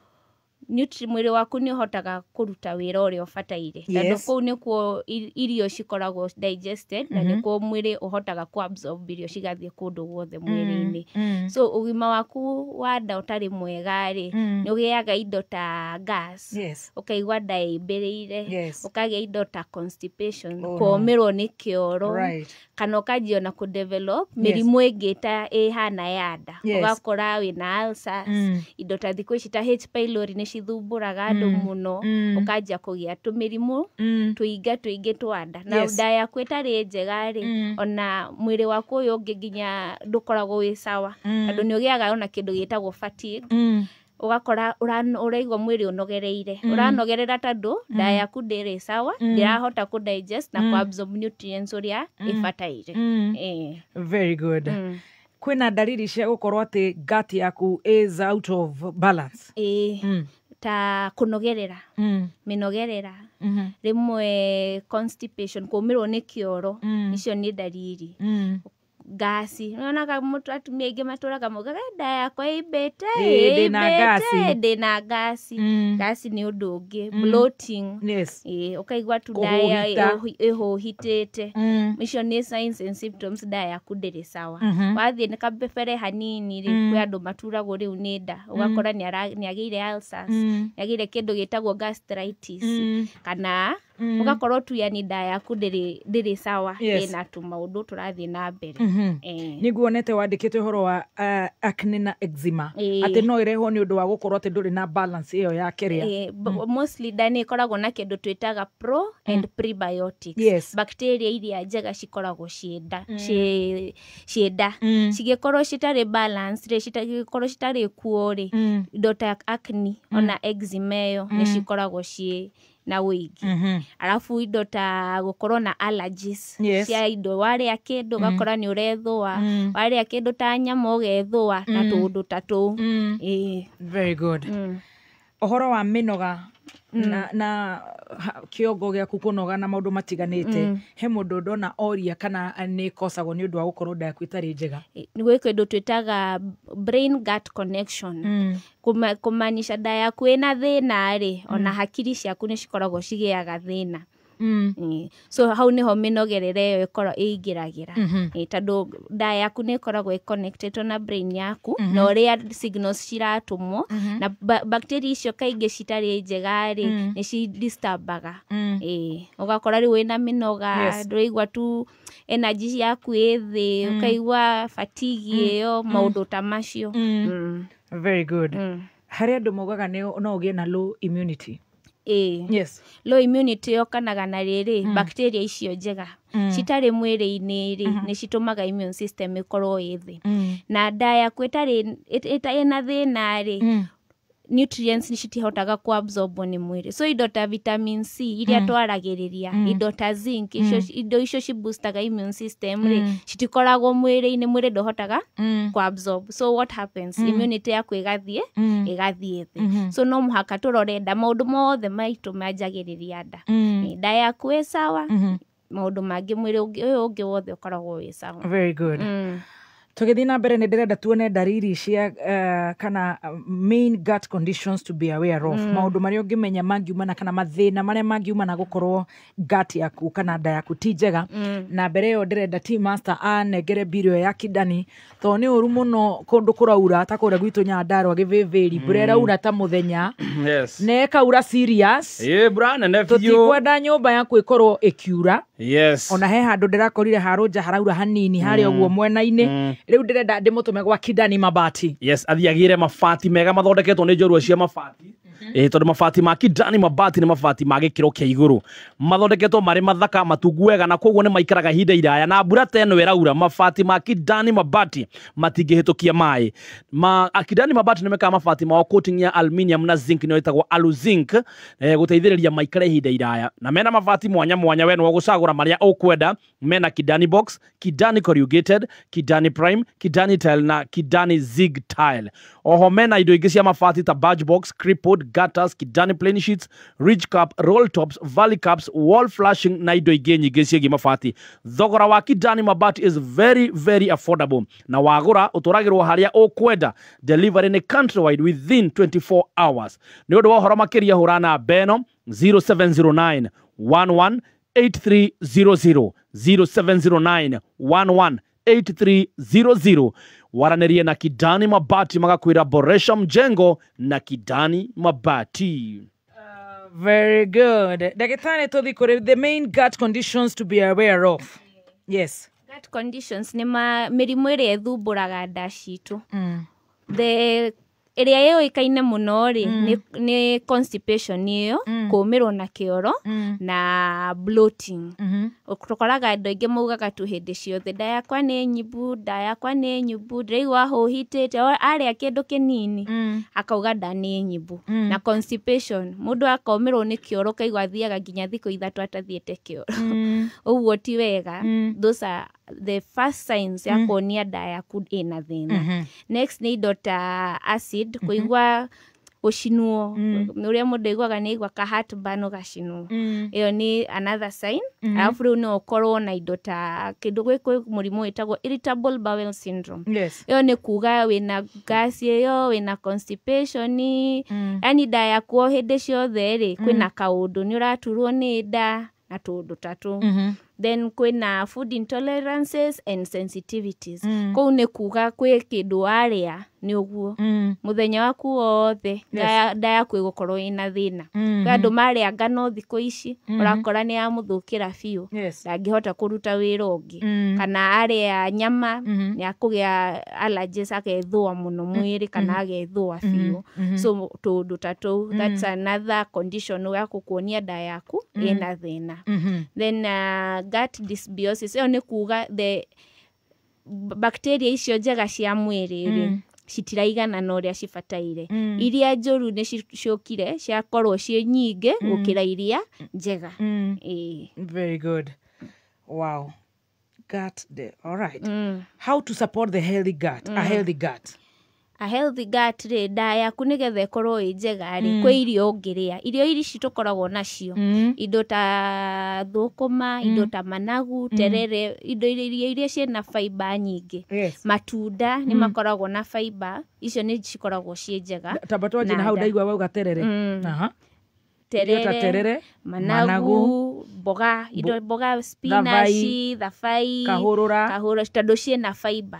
mwiri waku ni uhotaga kuruta wira uria ubataire tondu kuu nikuo irio cikoragwo digested na nikuo mwiri uhotaga ku absorb irio cigathie kundu guothe mwiri-ini so ugima waku wa nda utari mwega ri ni ugiaga indo ta gas ukaigua nda imbiriire ukagia indo ta constipation kuomerwo ni kioro kana ukajia na ku develop mirimu ingi ta ihana ya nda ugakora wina ulcers indo ta thiku ici ta H pylori ni cithumburaga andu muno ukajia kugia tumirimu tuingi twanda na nda yaku itari njega ri ona mwiri waku uyu ungi nginya ndukoragwo wi sawa andu ni ugiaga ona kindu gitagwo fatigue ugakora uraigwa mwiri unogereire uranogerera tondu nda yaku ndiri sawa ndirahota ku digest na ku absorb nutrients uria ifataire. Very good. Kwina dalili cia gukorwo ati gut yaku is out of balance. ta kunogerera minogerera rimwe constipation kumirwo ni kioro icio ni dalili gasi unaona mtu atumia ingi maturaga mugaga nda yakwa ibete ndina gasi gasi ni undu ungi bloating ukaigua tu nda ihuhitite icio ni signs and symptoms nda yaku ndiri sawa wathie ni kabefere hanini ri kwi andu maturagwo riu ni nda ugakora ni agire ulcers ni agire kindu gitagwo gastritis kana ugakorwo tu yani nda yaku ndiri sawa ina tu maundu turathie na mbere niguonete wandikite horo wa acne na eczema ati no ireho ni undu wa gukorwo ati nduri na balance iyo ya keria mostly dani ikoragwo na kindu twitaga pro and prebiotics bacteria iria njega cikoragwo cienda cigikorwo citari balance cigikorwo citari kuo ri indo ta acne ona eczema iyo ni cikoragwo na wigi alafu indo ta gukorwo na allergies cia indo waria kindu gakora ni urethwa waria kindu ta nyama ugethwa na tundu tatu very good ohoro wa minoga na kiongo giaku kunoga na maundu matiganite he mundu ndona oria kana ni kosagwo ni undu wa gukorwo nda yaku itari njega ni gwiko indo twitaga brain gut connection kumanisha nda yaku ina thina ri ona hakiri ciaku ni cikoragwo cigiaga thina so hau niho minogerere yo ikora igiragira tondu nda yaku ni ikoragwo connected na brain yaku na uria signals ciratumwo na bacteria icio kaingi citari njega ri ni ci disturbaga ugakora ri wina minoga ndurigwa tu energy yaku ithi ukaigwa fatigue iyo maundu ta macio very good hari andu mogaga no ugie na low immunity yes low immunity yokanaga na riri bacteria icio njega citari mwiri-ini ri ni citumaga immune system ikorwo ithi na nda yaku itari ina thina ri nutrients ni citihotaga kuabsorb ni mwiri so indo ta vitamin C iria twaragiriria indo ta zinc indo icio ciboostaga immune system ri citikoragwo mwiri-ini mwiri ndohotaga kuabsorb so what happens immunity yaku igathie thi so no muhaka turorenda maundu mothe maitu manjagiriria nda yaku e sawa maundu mangi mwiri ungi wothe ukoragwo wi sawa very good tugithii na mbere ni ndirenda tuone dariri cia kana main gut conditions to be aware of maundu maria ungimenya mangiumana kana mathina maria mangiumana gukorwo gut yaku kana nda yaku ti njega na mbere yo ndirenda team master anengere birio ya kidani to ni uru muno kundu kuraura ta kuria gwitu Nyandarua giviviri burera ura ta muthenya ne kaura serious brana ne fio tutikwenda nyumba yaku ikorwo ikiura ona he handu ndirakorire harunja haraura hanini hari oguo mwena-ini riu ndirenda ndimutume gwa Kidani Mabati athiagire mabati mega mathondeketwo ni njorua cia mabati tondu mabati ma Kidani Mabati ni mabati ma gikiro kia iguru mathondeketwo mari mathaka matungu wega na koguo ni maikaraga hinda iraya na mbura teno iraura mabati ma Kidani Mabati matingihitukia mai Kidani Mabati ni meka mabati ma coating ya aluminium na zinc ni itagwo alu zinc guteithiriria maikare hinda iraya na mena mabati mwanya we no gucagura maria ukwenda mena Kidani box Kidani corrugated Kidani prime Kidani tile na Kidani zig tile oho mena indo ingi cia mabati ta badge box crippled gutters Kidani plain sheets ridge cap roll tops valley caps wall flashing na indo ingi nyingi cia mabati thogora wa Kidani Mabati is very very affordable na wagura uturagirwo haria ukwenda delivery ni countrywide within 24 hours ni undu wa horo makiria hurana beno 0709 118300 0709 118300 waranirie na Kidani Mabati magakwira boresha mjengo na Kidani Mabati. Very good. Dagitani tuthi kuri the main gut conditions to be aware of. Yes. Gut conditions ni mirimu iri ethumburaga nda citu. The iria yo ikaine muno ri ni constipation iyo kumirwo na kioro na bloating ukoraga andu ingi maugaga tu hindi ciothe nda yakwa ni nyimbu ndirigwa huhitite aria kindu kinini akauga nda ni nyimbu na constipation mundu akomirwo ni kioro kaigwa thiaga nginya thikũ 3 atathiete kioro uguo ti wega those are the first signs ya kuonia nda yaku ina thina next ni indo ta acid kuigwa gucinwo uria mundu aiguaga ni aigua ka heartburn ugacinwo iyo ni another sign. Alafu riu no ukorwo na indo ta kindu gwikwi murimu witagwo irritable bowel syndrome. Iyo ni kuga wina gas iyo wina constipation yani nda yaku hindi ciothe ri kwina kaundu ni uraturwo ni nda na tundu tatu. Then kwina food intolerances and sensitivities. Kou ni kuga kwi kindu aria ni uguo muthenya waku wothe nda yaku igukorwo ina thina. Andu maria ngano thiku ici urakora ni amuthukira biu ndangihota kuruta wira ungi kana aria nyama ni akugia allergies agethua muno mwiri kana agethua biu. So tundu tatu that's another condition ya kukuonia nda yaku ina thina. Then gut dysbiosis iyo ni kuga the bacteria icio njega cia mwiri citiraigana na uria cibataire. Iria njuru ni ciokire ciakorwo cie nyingi gukira iria njega. Very good. Wow. Gut there. All right. How to support the healthy gut? A healthy gut. A healthy gut ri nda yaku nigetha ikorwo i njega ri kwi irio ungiria. Irio iri citukoragwo nacio indo ta thukuma, indo ta managu, terere, indo iria ciina fiber nyingi. Matunda ni makoragwo na fiber, icio ni cikoragwo cie njega. Tabatwa jina hau ndaigua wauga terere. Terere, managu, boga, indo boga, spinach, thafai, kahurura tondu ciina fiber.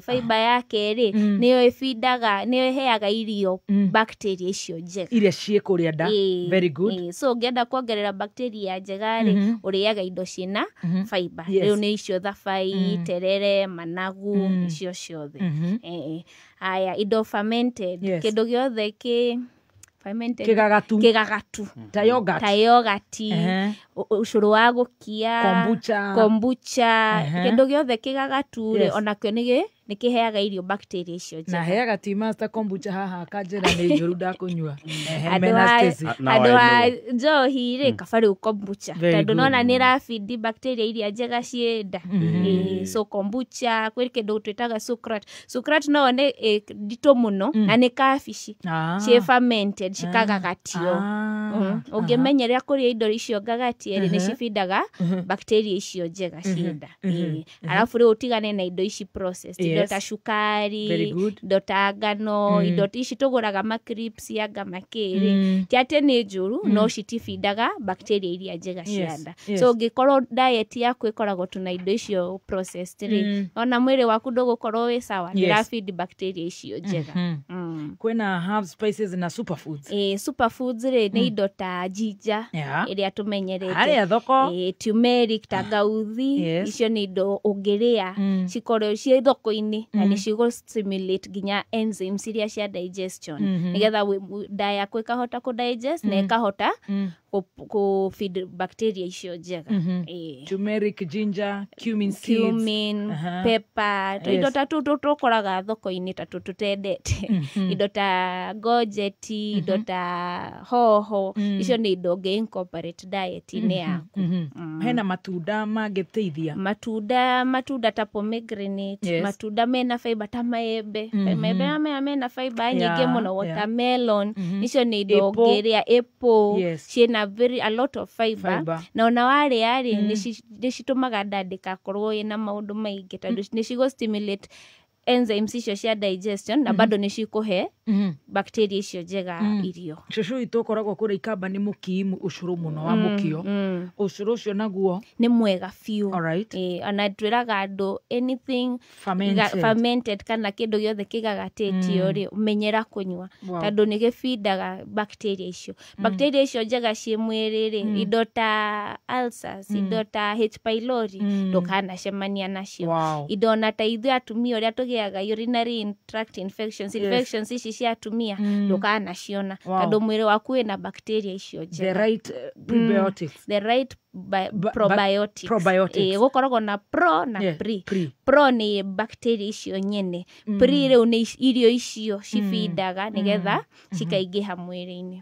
Fiber yake ri niyo ifindaga, niyo iheaga irio bacteria icio njega iria cie kuria nda. Very good. So ngienda kuongerera bacteria njega ri uriaga indo ciina fiber. Riu ni icio thafai, terere, managu, icio ciothe. Aya indo fermented, kindu giothe ki fermented kigagatu ta yogurt ucuru wa gukia kombucha kindu giothe kigagatu ona kio ni kiheaga irio bacteria icio njega. Na heaga ti master kombucha haha kanjira ni njuru ndakunywa. Andu a njohi ri kabari kombucha tondu nona ni rafidi bacteria iria njega cienda. So kombucha kwi kindu twitaga sucrate no ne ndito muno na ni kabici cie fermented cikagagatio. Ungimenyeria kuria indo icio ngagatie ni cifindaga bacteria icio njega cienda. Alafu ri utigane na indo ici processed, indo ta shukari, indo ta ngano, indo ici tuguraga macrisps ya ngamakiri ti ati ni njuru no citifindaga bacteria iria njega cianda. So ungikorwo diet yaku ikoragwo tuna indo icio processed ri ona mwiri waku ndugukorwo wi sawa ni rafid bacteria icio njega. Kwina herb spices na superfoods. Superfoods ri ni indo ta ginger iria tumenyerete, aria thoko, turmeric, tangauthi, icio ni indo ungiria cikorwo cie thoko-ini na ni cigo stimulate ginya enzymes iria cia digestion nigetha nda yaku ikahota ku digest na ikahota ku feed bacteria icio njega. Turmeric, ginger, cumin seeds, pepper, indo ta tutu tukoraga thoko-ini ta tutu tendete. Indo ta gojeti, indo ta hoho, icio ni indo nge incorporate diet-ini yaku. Hena matunda mangiteithia. Matunda ta pomegranate, matunda mena fiber ta maembe. Maembe mena fiber nyingi muno, watermelon, icio ni indo ngeria, apple, ciina a lot of fiber. Na ona waria ri ni citumaga nda ndikakorwo ina maundu maingi tondu ni cigo stimulate enzymes icio cia digestion na bado ni cikuhe bacteria icio njega irio. Cucu itu koragwo kuri ikamba ni mukiimu ucuru muno wa mukio. Ucuru ucio naguo ni mwega fiu. Ona twiraga andu anything fermented kana kindu giothe kigagatetio ri umenyera kunywa tondu ni gifindaga bacteria icio. Bacteria icio njega cie mwiri ri indo ta ulcers, indo ta H pylori ndukana cemania nacio. Indo na ta ithu atumia uria tugiaga urinary tract infections ici cia atumia ndukana ciona tondu mwiri waku wina bacteria icio njega. The right prebiotics, the right probiotics. Gukoragwo na pro na pre. Pro ni bacteria icio nyene, pre riu ni irio icio cifindaga nigetha cikaingiha mwiri-ini.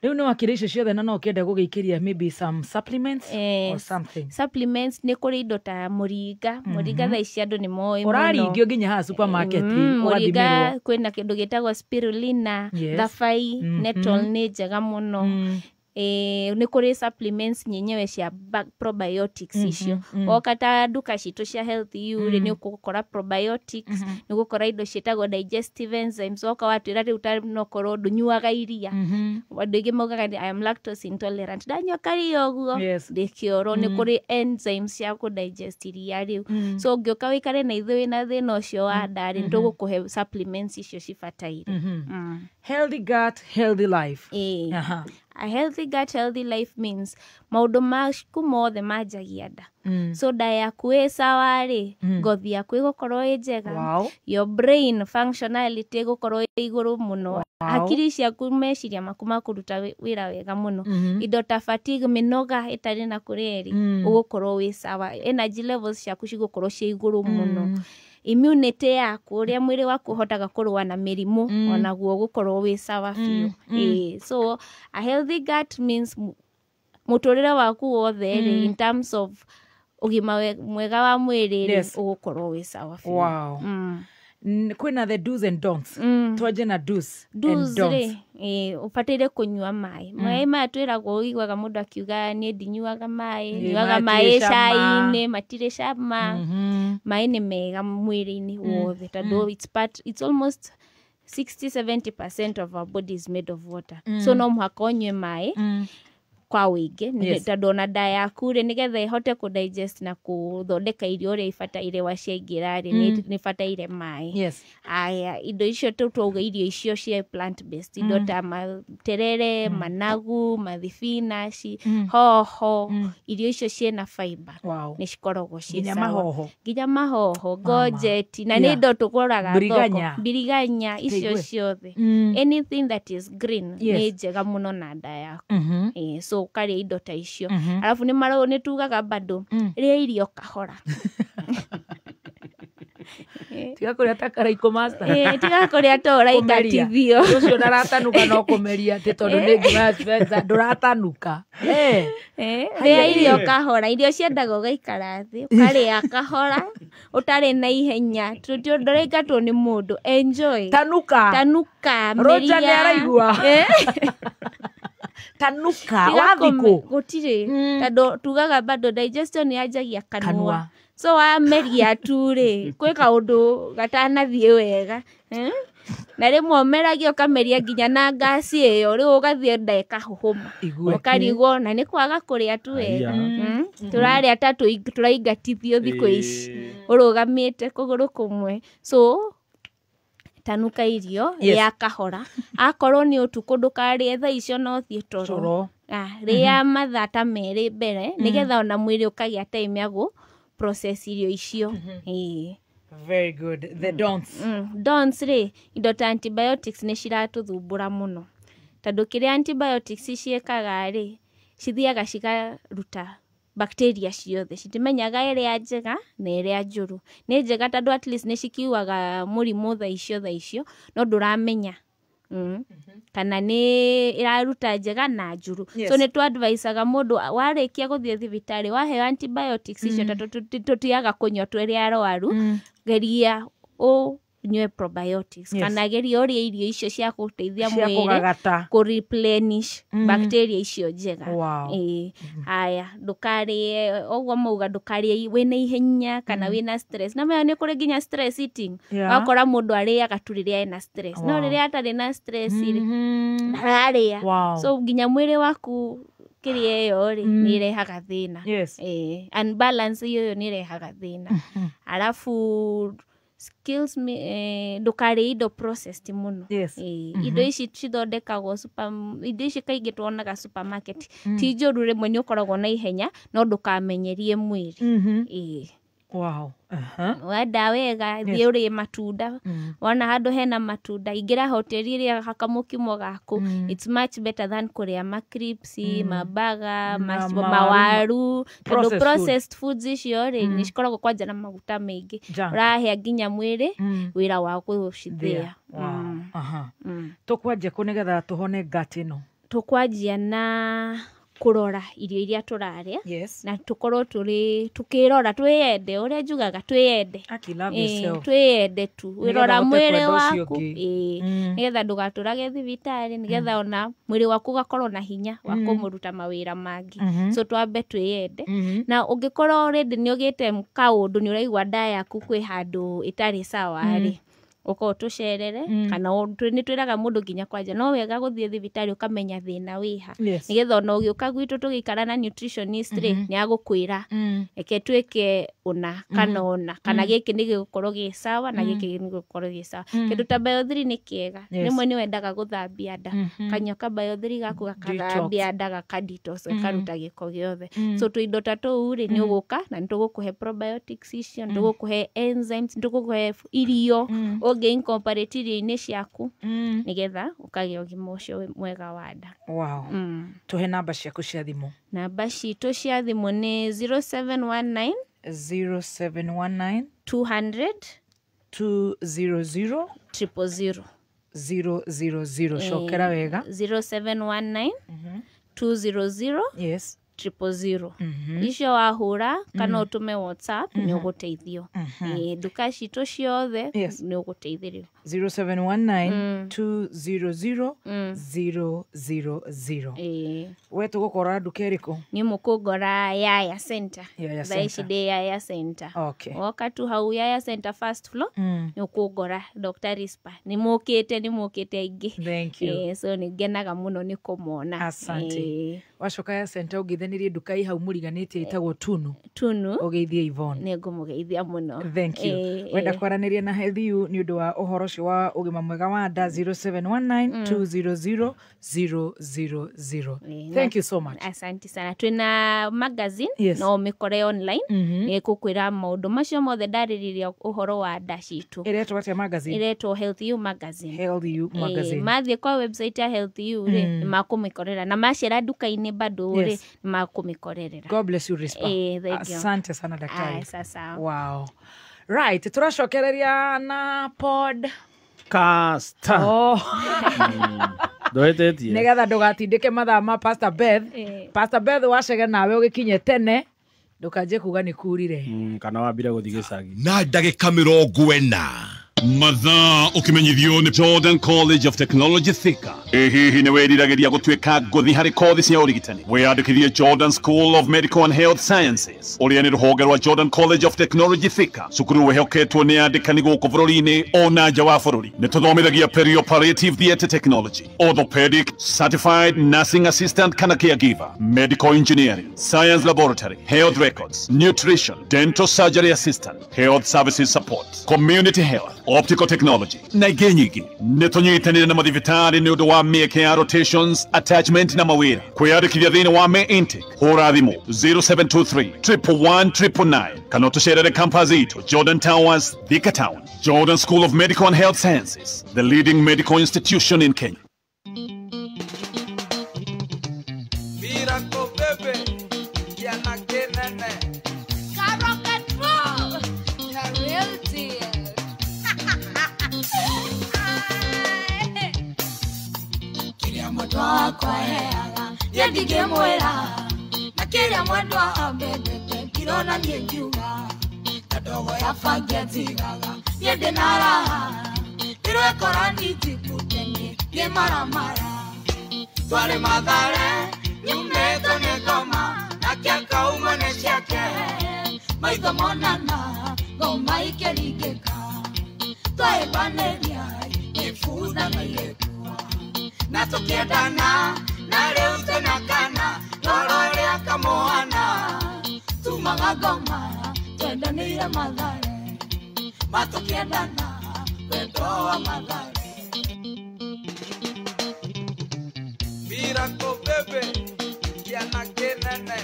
Riu no akire icio ciothe na no kende gugikiria maybe some supplements or something. Supplements ni kuri indo ta muringa tha ici andu ni moe muno uraringio nginya ha supermarket muringa kwina kindu gitagwo spirulina thafai nettle ni njega muno ni kuri supplements nyenyewe cia probiotics icio okata duka citu cia healthy uri ni ukukora probiotics ni gukora indo cietagwo digestive enzymes oka watwira ri utarinokorwo ndunyuaga iria wandu ingi mogaga I am lactose intolerant danyo kari oguo ndikioro ni kuri enzymes cia ku digest iria riu so ngioka wikare na ithui na thina ucio wa ndari ndugukuhe supplements icio cibataire. Healthy gut, healthy life. A healthy gut, healthy life means maundu maku mothe manjagia nda. So nda yaku ĩ sawa ri, ngothi yaku ĩgũkorwo ĩ njega, your brain functionality ĩgũkorwo ĩ igũrũ muno, hakiri ciaku meciria maku makuruta wĩra wega muno, indo ta fatigue, mĩnoga ĩtarĩ na kũrĩa ĩ ũgũkorwo wĩ sawa, energy levels ciaku cigũkorwo ciĩ igũrũ muno. Immunity yaku uria mwiri waku hotaga kurua na mirimu onaguo gukorwo wi sawa biu. So a healthy gut means muturire waku wothe in terms of ugima mwega wa mwiri ugukorwo wi sawa biu. Wow. Kwina the do's and don'ts. Twaje na do's and don'ts. Ufatire kunyua mai. Mai matwiragwo igwaga mundu akiuga ni ndinyuaga mai, nyuaga mai cai-ini matire cama. Mai ni mega mwiri-ini wothe tondu it's almost 60-70% of our body is made of water. So no muhaka unywe mai kwa wingi tondu ona nda yaku ri nigetha ihote ku digest na kuthondeka irio ria ifataire waciaingira ri ni fataire mai. Aya indo icio twauga irio icio cia plant based indo ta terere, managu, mathibinaci, hoho, irio icio ciena fiber ni cikoragwo ci sawa. Nginya mahoho, gojeti na ni indo tukoraga thoko, biriganya icio ciothe. Anything that is green ni njega muno na nda yaku. So kari indo ta icio. Alafu ni tugaga bado ria irio kahora. Tiga kuria takaraiko master. Tiga kuria tora igatithio. Ucio ndaratanuka no kumeria ati tondu ni ngima Spencer nduratanuka. Ria irio kahora, irio ciendaga ugaikara thi, ukaria kahora, utari na ihenya. Tutio ndoregatwo ni mundu. Enjoy. Tanuka. Roja ni araigua. Tanuka wathiko gutire tondu tugaga bado digestion yanjagia kanua. So ameria tu ri kwi kaundu gatanathie wega na rimwe omeragio ukameria nginya na gas iyo ri ugathie ndeka huhuma ukarigwo na ni kwaga kuria tu wega. Turaria tatu turaigatithio thiko ici urugamite kuguru kumwe. So tanuka irio ya kahora akorwo ni utuku ndukarie tha icio no thie toro ria mathaa ta meri mbere nigetha ona mwiri ukagia time ya gu process irio icio. Very good. The don'ts. Don'ts ri indo ta antibiotics ni ciratuthumbura muno tondu kiria antibiotics ciekaga ri cithiaga cikaruta bacteria ciothe citimenyaga iria njega na iria njuru. Ni njega tondu at least ni cikiuaga murimu tha icio no nduramenya kana ni iraruta njega na njuru. So ni tu adviceaga mundu warikia guthie thibitari waheo antibiotics icio tutiaga kunywa tweria arwaru geria nywe probiotics kana geria uria irio icio cia guteithia mwiri ku replenish bacteria icio njega. Aya ndukarie ogwo mauga ndukarie wina ihenya kana wina stress na maya ni kuri nginya stress eating. Wakora mundu ariaga tu riria ena stress no riria atari na stress aria. So nginya mwiri waku kirie yo ri ni rehaga thina. Unbalance iyo ni rehaga thina. Alafu skills ndukari indo processed muno. Indo ici cithondekagwo indo ici kaingĩ tuonaga supermarket ti njũru rimwe ni ukoragwo na ihenya no ndukamenyerie mwiri. Wenda wega thie urie matunda wona handu hena matunda ingira hoteli iria hakamukimo gaku it's much better than kuria makripsi mabaga mawaru tondu processed foods icio ri ni cikoragwo kwanja na maguta maingi urahia nginya mwiri wira wa gucithia. Tukwanje ku nigetha tuhone gut ino tukwanjia na kurora irio iria turaria yes na tukorwo tukirora twiyende uria njugaga twiyende twiyende tu wirora mwiri waku nigetha ndugaturage thibitari nigetha ona mwiri waku gakorwo na hinya wa kumuruta mawira mangi so twambe twiyende na ungikorwo already ni ugite kaundu ni uraigwa nda yaku kwi handu itari sawa ri uko tucerere kana ni twiraga mundu nginya kwanja no wega guthie thibitari ukamenya thina wiha nigetha no ugiuka gwitu tugikara na nutritionist ni agukwira eke twike una kana giki ni gigukorwo gi sawa na giki ni gigukorwo gi sawa kindu ta bio3 ni kiega nimwe ni wendaga guthambia nda kanyoka bio3 gaku gakathambia nda gakaditox karuta giko giothe so tuindo ta tu ri ni uguka na nitugukuhe probiotics icio nitugukuhe enzymes nitugukuhe irio oge incorporate ini ciaku nigetha ukage ugima ucio mwega wa nda. Wow. Tuhe namba ciaku cia thimu. Namba citu cia thimu ni 0719 0719 200 200 000 000 shokera wega 0719 200 yes 000 icio wahura kana utume WhatsApp ni uguteithio duka citu ciothe ni uguteithirio 0719 200 000 we tugukora duka iriku ni mukugora Yaya Center Zaishide Yaya Center woka tu hau Yaya Center first floor ni ukugora Dr. Rispa ni mukite aingi thank you so ni genaga muno ni kumona asante wacoka Yaya Center ugithanirie duka hau muriganitie itagwo Tunu ugeithie Yvonne ni ngumugeithia muno thank you wenda kwaraniria na Health You ni undu wa uhoro cio wa ugima mwega wa nda 0719 200 000 thank you so much asante sana twina magazine no mikore online ni kukwira maundu macio mothe ndaririria uhoro wa nda citu iretwo atia magazine iretwo Health You magazine mathie kwa website ya Health You ri makumikorera na macera duka-ini bado ri makumikorerera. God bless you Rispa. Asante sana daktari. Sasa. Wow. Right, turacokereria na podcast. Doetetie. Nigetha ndugatindike mathaa ma Pastor Beth. Pastor Beth wacege nawe ugikinye tene ndukaje kuga ni kurire. Kana wambire guthi gicagi. Na ndagika 40 mathaa ukimenyithio ni Jordan College of Technology Thika. Hihi ni wiriragiria gutwika ngothi hari kothi cia urigitani. Wiyandikithie Jordan School of Medical and Health Sciences. Uria ni ruhonge rwa Jordan College of Technology Thika. Cukuru wehoketwo ni andikani guku bururi-ini ona nja wa bururi. Ni tuthomithagia perioperative theatre technology, orthopedic, certified nursing assistant kana caregiver, medical engineering, science laboratory, health records, nutrition, dental surgery assistant, health services support, community health, optical technology na ingĩ nyingĩ. Nĩ tũnyitanĩire na mathibitarĩ nĩ ũndũ wa mĩeke ya rotations, attachment na mawĩra. Kwĩyandĩkithia thĩinĩ wa May intake hũra thimũ 0723 111 999 kana ũtũcerere campus itũ Jordan Towers, Thika Town. Jordan School of Medical and Health Sciences, the leading medical institution in Kenya. Yedige mwera na kila mwendo ambendete kirona nyengiuga kadogo ya fageti gaga yede nara irwe korani tikutenge ye mara twale madare nyumeto ne kama na kiaka umone shake maitho monana goma ikerigeka twae baneria ifuda na yetua na tukiendana na leo tena kana lorore akamoana tumagagoma twendanire madhare matukiendana kwetoa madhare Miracle baby yana kenene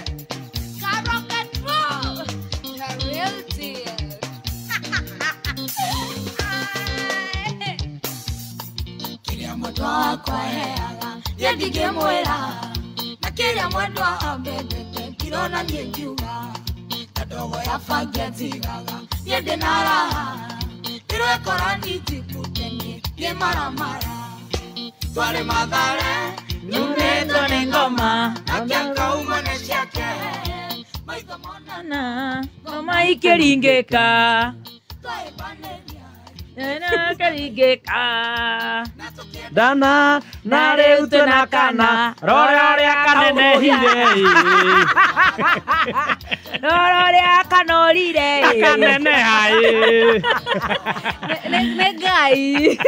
Rocket Ball the real deal Kiria moto kwa heaga yedige mwera na kila mwendo ambendete kirona nyengiuga kadogo ya fageti gaga yede nara irwe korani tikutenge ye mara twale madhare Nuneto ni ngoma Nakiaka umane siake na ngoma ikiringika na karingika Dana na rĩu twĩna kana rora ũrĩa kanenehire rora ũrĩa kanorire kaneneha nĩ Ngai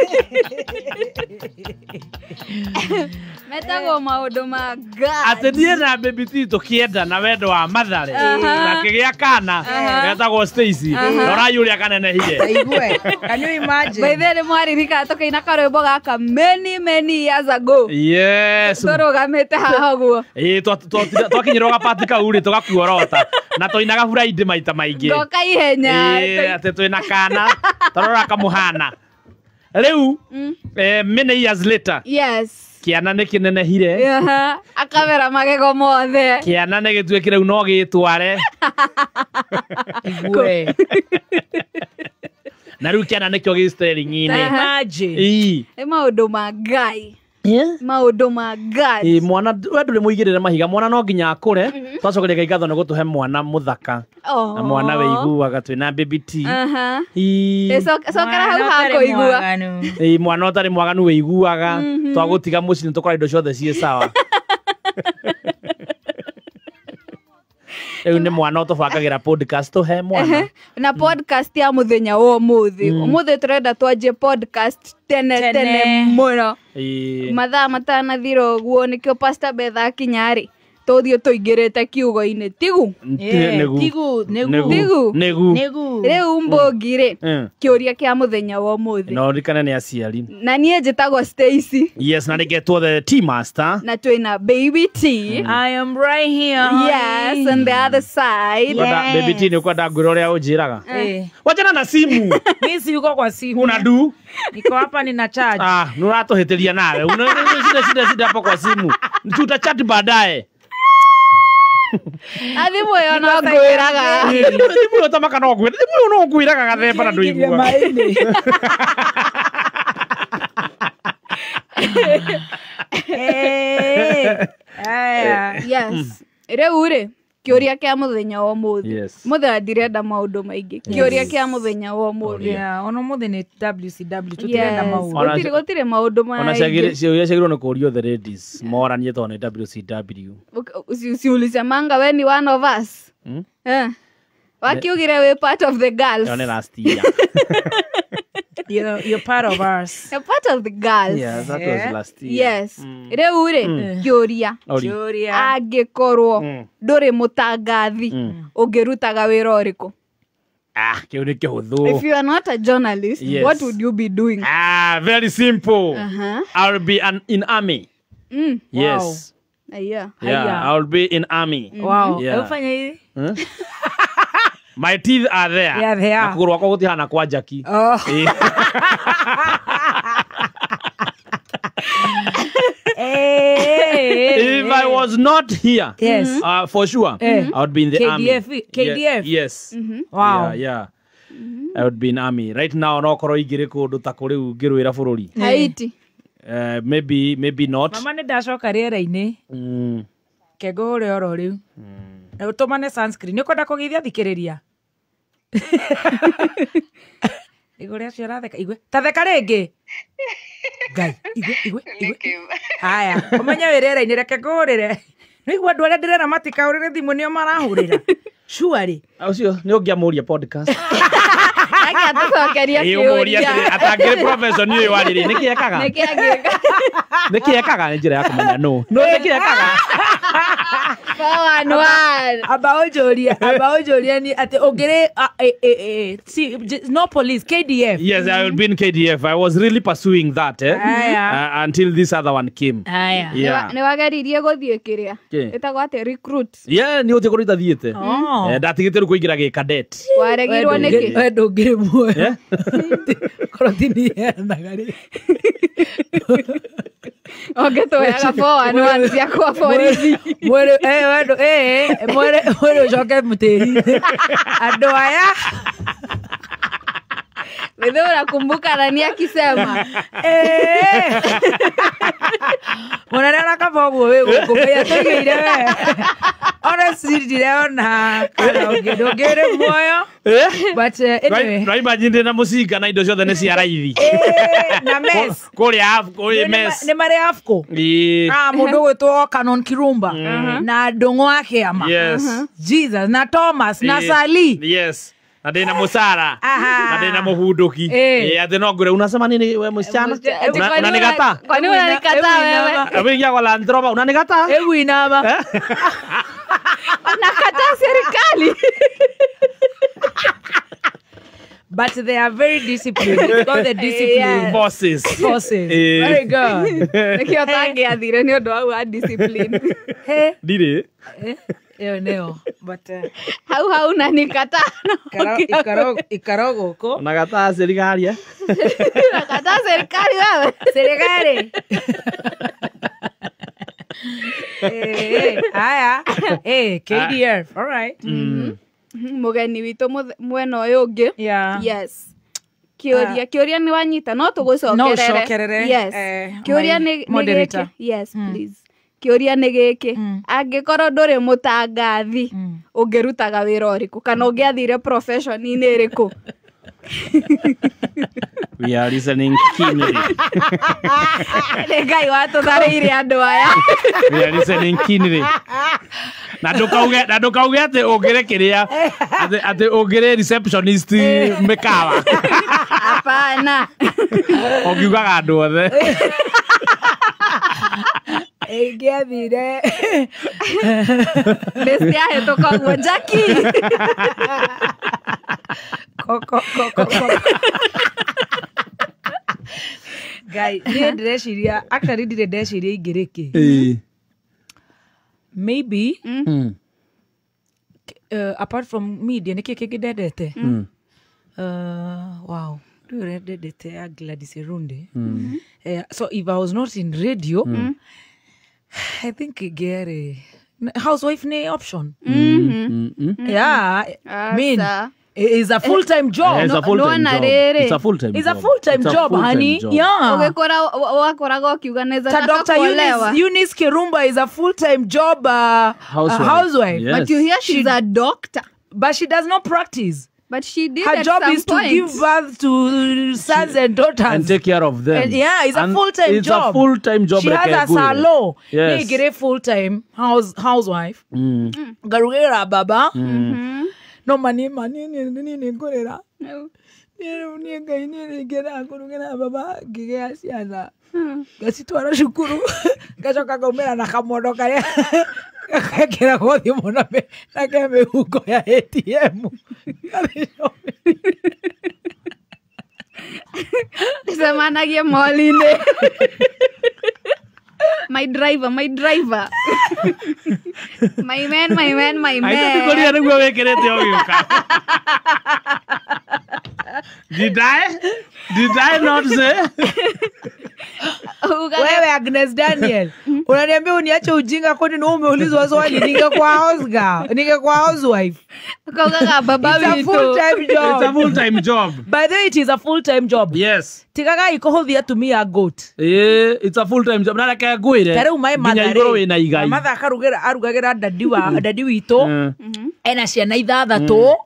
metagwo maũndũ ma Ngai atĩ niĩ na baby T tũkĩenda na wendo wa matharĩ na kĩgĩa kana getagwo Stacy rorai ũrĩa kanenehire igue can you imagine baithe nĩ mwaririkana tũkĩina karwĩmbo gaka many years ago yes tũrũgamĩte haha ũguo twakinyĩrwo gapati kau rĩ tũgakuorota na tũinaga buraindi maita maingĩ ndoka ihenya atĩ twĩna kana tũrora kamũhana rĩu many years later yes kĩana nĩ kĩnenehire akamera magego mothe kĩana nĩ gĩtuĩke rĩu no gĩtware igue na rĩu kĩana nĩkĩo gĩ steering-inĩ imagine nĩ maũndũ ma Ngai maũndũ ma Ngai mwana we ndũrĩ mũigĩrĩre mahiga mwana no nginya akũre twacokeria ngatho nĩ gũtũhe mwana mũthaka na mwana wĩiguaga twĩna baby T cokera hau hakũigua mwana ũtarĩ mwaganu wĩiguaga twagũtiga mũciĩ nĩ tũkora indo ciothe ciĩ sawa rĩu nĩ mwana ũtũbangagĩra podcast tũhe mwana na podcast ya mũthenya wa ũmũthĩ ũmũthĩ tũrenda twanjie podcast tene mũno mathaa matanathira ũguo nĩkĩo Pastor Beth akinya-rĩ tũthiĩ tũingĩrĩte kiugo-inĩ tigu rĩu mbũngi-rĩ kĩũria kĩa mũthenya wa ũmũthĩ no rikane nĩ aciari na niĩ njĩtagwo Stacy yes na rĩgetwo the Tea Master na twĩna baby T I am right here yes on the other side baby T nĩ ũkwenda ngwĩra ũrĩa ũnjĩraga wachana na simu mimi siko kwa simu unadu niko hapa nina charge nũratũhĩtĩria nawe shida hapo kwa simu tutachat baadaye thimũ ĩyo no ngwĩraga thimũ ĩyo tamaka no ngwĩra thimũ ĩyo no ngwĩraga gathemba na ndũiguaga yes rĩu-rĩ kĩũria kĩa mũthenya wa ũmũthĩ mũthenya ndirenda maũndũ maingĩ kĩũria kĩa mũthenya wa ũmũthĩ ona mũthĩ nĩ WCW tũtirenda maũndũ gũtirĩ maũndũ ona ciũria ciagĩrĩirwo nĩ kũũrio the ladies moranie tondũ nĩ WCW ulisemanga we ni one of us wakiugire we part of the girls nĩ last year You're part of us. You're part of the girls. Yes, that was last year. Yes. Rĩu-rĩ kĩũria angĩkorwo ndũrĩ mũtangathi ũngĩrutaga wĩra ũrĩkũ? Kĩu nĩ kĩhũthũ. If you are not a journalist, what would you be doing? Very simple. I'll be in army. Yes. Yeah, I'll be in army. Wow. Ufanya hivi? My teeth are there. Yeah, they are. Na kũgũrũ gwakwa gũtihana kwa Jackie. If I was not here, for sure, I would be in the army. KDF? Yes. Wow. Yeah. I would be in army. Right now, no korwo ingĩrĩ kũndũ ta kũrĩu ngĩrũĩra bũrũri. Haiti. Maybe not. Mama nĩ ndacoka rĩera-inĩ. Kĩngũ ũrĩa oro rĩu. Ũtũmane sunscreen. Nĩ ũkwenda kũgeithia thikĩrĩria? Igũrĩa cio ratheka. Igwe. Ta theka rĩngĩ. Ngai. Igwe. Haya. Ũmenye wĩ rĩera-inĩ reke ngũrĩre. Nĩ igua andũ arĩa ndĩrera matikaũrĩre thimũ nĩo marahũrĩra. Surely. Ũcio nĩ ũngĩamũria podcast. Atũcokeria kĩũria. Atangĩrĩ profession nĩ ũyũ warĩrĩ. Nĩkĩ ekaga? Nĩkĩ ekaga nĩ njĩra ya kũmenya no. No nĩkĩ ekaga? Aba ũnjũria ni atĩ ũngĩrĩ no police KDF. Yes, I will be in KDF. I was really pursuing that until this other one came. Nĩ wageririe gũthiĩ kĩrĩa? Ĩtagwo atĩ recruit. Yeah, nĩ ũthiĩ kũrĩa itathiĩte. Ndatigĩte rĩu kũingĩra gĩ cadet. Waregirwo nĩkĩ? We ndũngĩrĩ muoyo. Korwo ti niĩ heanaga rĩ. Ongetwoyaga 411 ciakwa borithi. Mwĩrĩ ũcoke mũtĩri. Andũ aya Wewe unakumbuka nani akisema Mwana kaba guo we guko ya tugeire we. Ona sirire ona ngere moyo. But anyway. Right imagine na musika na indo ciothe ni cia raithi. Na mess. Kuria mess. Ni mari afko. Mundu gwitwo Canon Kirumba na Ndongo wake ama. Jesus na Thomas na Sali. Yes. Na ndina Musara. Na ndina Muhunduki. Ati no ngure unasema nini wewe msichana? Unanigata? Kwani unanigata wewe? Abingia kwa Land Rover unanigata? Hebu inama. Unakata serikali. But they are very disciplined. It's called the discipline. Bosses. Very good. Nikio tangi athire ni undu wa discipline. Dire. Neo. But hau unanikata. Ikaro goko. Unakata serikali Unakata serikali wewe. Serikali. Aya. KDF. All right. Mugeni wito mwena uyu ungi. Yes. Kioria ni wanyita no tugucokerere. Yes. Kioria ni moderator. Yes, please. Kioria ni giki. Angikorwo nduri mutangathi ungirutaga wira uriku kana ungiathire profession ini iriku? We are listening keenly. Ngai watutharĩire andũ aya. We are listening keenly. Na ndukauge ati ungire kiria ati ungire receptionist mekawa. Hapana. Ongiugaga andũ othe. Ngiathire. Nĩciahĩtũka guo Jackie. Koko. Guy, ndĩreciria actually ndĩreciria ingĩrĩkĩ. Maybe apart from media nĩkĩ kĩngĩ ndendete. Wow. Ndĩrendete Gladys Irunde. So if I was not in radio, I think Gary housewife ne option. Yeah, I mean it's a full-time job. It's a full-time job. It's a full-time. It's a full-time job, honey. Yeah. Wakoraga ukiuga neza Dr. Eunice Kirumba is a full-time job housewife. Yes. But you hear she's a doctor, but she does not practice. But she did. Her job is to give birth to sons and daughters and take care of them. And yeah, it's a full-time job. It's a full-time job. She has a salon. Yes. Get a full-time housewife. Garugera baba. No money ni ngorera. Ni ngai ni ngera ngorugera baba ngigea ciana. Gacitwara cukuru. Gacoka gaumera na kamondo karia. Kakira gothi mona me na ke mihuko ya ATM. Semanagie moline. My driver. My man. Ai tukoria niguo wekerete ogiuka. Did I not say? Wewe Agnes Daniel, unaniambia uniache ujinga kwani ni umeulizwa swali ningekuwa housewife. Kaugaga baba witu. It's a full-time job. It's a full-time job. By the way, it is a full-time job. Yes. Tigaga ikohothia tumia goat. It's a full-time job. Nara kaya gwire. Tare umai madare. Igoro wina igai. Matha arugagera dadi wito. Ena ciana ithathatu.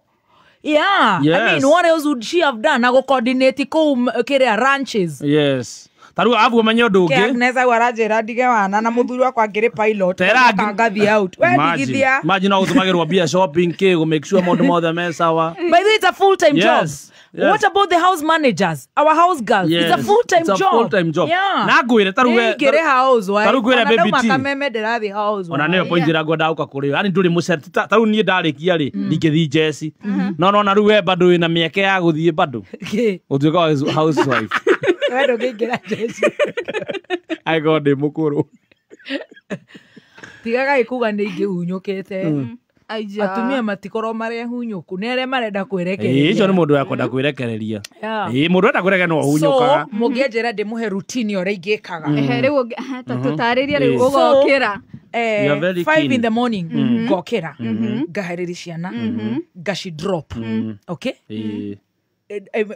Yeah. Yes. I mean, what else would she have done? Nago coordinate ko kire ranches. Yes. Taru avu manyo ndu ngi. Neza warajera dige wana na muthuri wakwa ngiri pilot. Kangathi out. We digithia. Imagine how tumagirwa bia shopping ke go make sure mondo mother mesawa. By the way, it's a full-time job. What about the house managers? Our house girls. Yes. It's a full-time job. It's a full-time job. Yeah. Na gwire taru we. Ngire house wife. Taru gwire baby tea. Makameme ndirathi house. Ona ne point ira gwenda uka kuri. Ani nduri muset taru nie ndarikia ri. Ndikithi Jesse. No na ruwe bado ina mieke ya guthie bado. Utuika housewife. Wendo ngira Jesse. I got the mukuru. Tigaga ikuga ni ngihunyukite. Atumia matikoro mare hunyuku nere marenda kwerekereria. Icio ni mundu yakwenda kwerekereria. Mundu enda kwerekereria no hunyukaga. So mugienjera ndimuhe routine ore ingikaga. Riu tutariria riu ugokira. 5 in the morning ngokira ngahariri ciana gashi drop. Okay?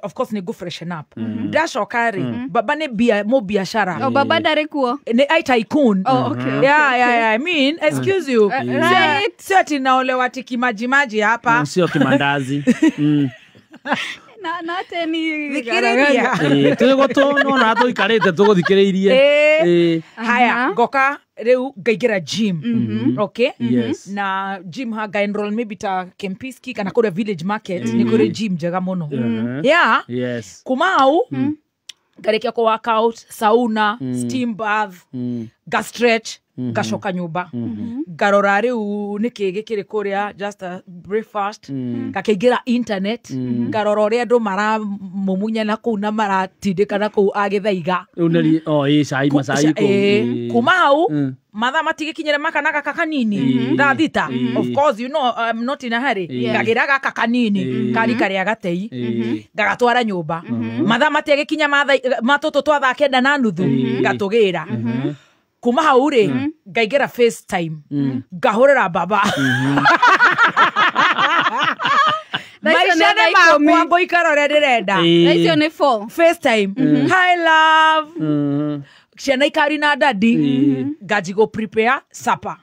of course ni go freshen up ndacoka ri baba ne bia mo biashara oh baba ndare kuo ne ai tycoon oh okay yeah I mean excuse you right sio na ole watiki maji hapa sio kimandazi na teni thikiriria tugo tono na to ikarete tugo thikiririe haya goka reu ngaigira gym okay yes na gym ha ga enroll maybe ta Kempiski kana kore village market ni kore gym jaga mono yeah yes kumau garekia ko workout sauna steam bath ga stretch gacoka nyumba garora riu nikigi kiri kuria just a breakfast gakigira internet garora ria andu maramumunya na kuu na maratindika na kuu agithaiga uneri cai masai ko kuma hau matha matigikinyire makana gaka kanini thita of course you know I'm not in a hurry gagira gaka kanini kari karia gatei gagatwara nyumba matha matigikinya matoto twatha kenda na nuthu gatugira kuma haure ngaigira FaceTime ngahurira baba maisha ne makwa ngoikara ria ndirenda icio ni 4 FaceTime hi love ciana ikari na dadi ngajigo prepare supper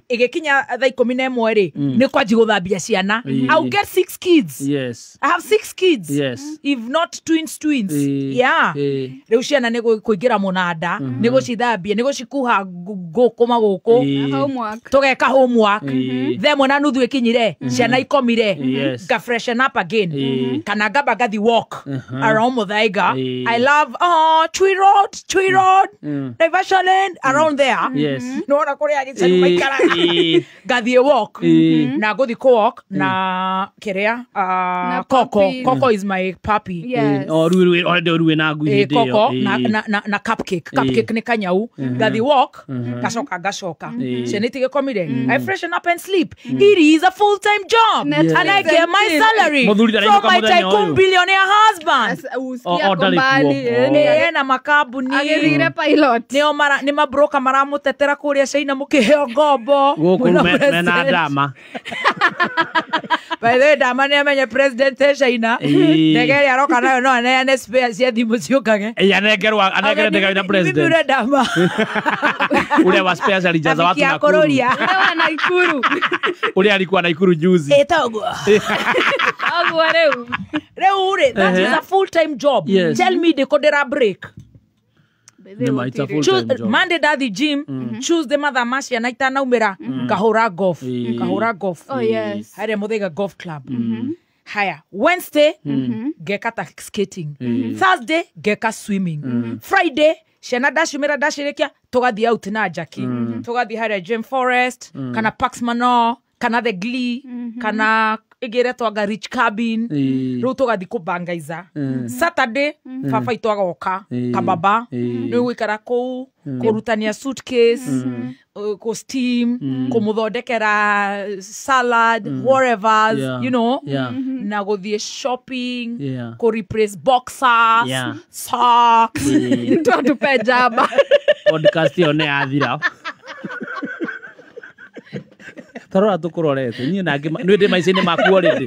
igikinya thaa 11 ri ni kwaji guthambia ciana I'll get 6 kids yes I have 6 kids yes if not twins yeah riu ciana ni kuingira munanda ni gucithambia ni gucikuha gukuma guku homework tugeka homework themo na nuthu ikinyire ciana ikomire ga freshen up again kana gaba gathi walk around Muthaiga I love Tree Road Naivasha Land around there yes no na kore agicani maikara gathi walk na gothi ko walk na kerea Coco is my puppy yes ruwe na ngui Coco na cupcake ni kanyau gathi walk gacoka ceniti komire I freshen up and sleep it is a full-time job and I get my salary from my tycoon billionaire husband usikia kombali na makabuni agithire pilot ni mabroka maramutetera kuria China mukiheo ngombo na dama by the way dama ni amenye president China ndegeri aroka nayo no ane spare cia thimu ciukage anegere ndega na president ure dama ule wa spare alijaza watu na kuru ule wa Naikuru ule alikuwa Naikuru juzi etagwa reu ure that is a full-time job tell me the kodera break Monday daddy gym Tuesday mother macia na itana umira kahura golf oh yes hare Muthaiga golf club haya Wednesday geka skating Thursday geka swimming Friday ciana dashumira dashirekia tugathi out na jaki tugathi hare Gem Forest kana Paxmano kana the Glee kana igere twaga Rich Cabin ru tugathi kubangaiza Saturday papa itwagoka kababa ni gwikara ku kurutania suitcase ko steam kumuthondekera salad whatever you know na guthie shopping ko replace boxers socks to pajama podcast yo ne athira tarora tukurorete ni nage nwende maicene maku already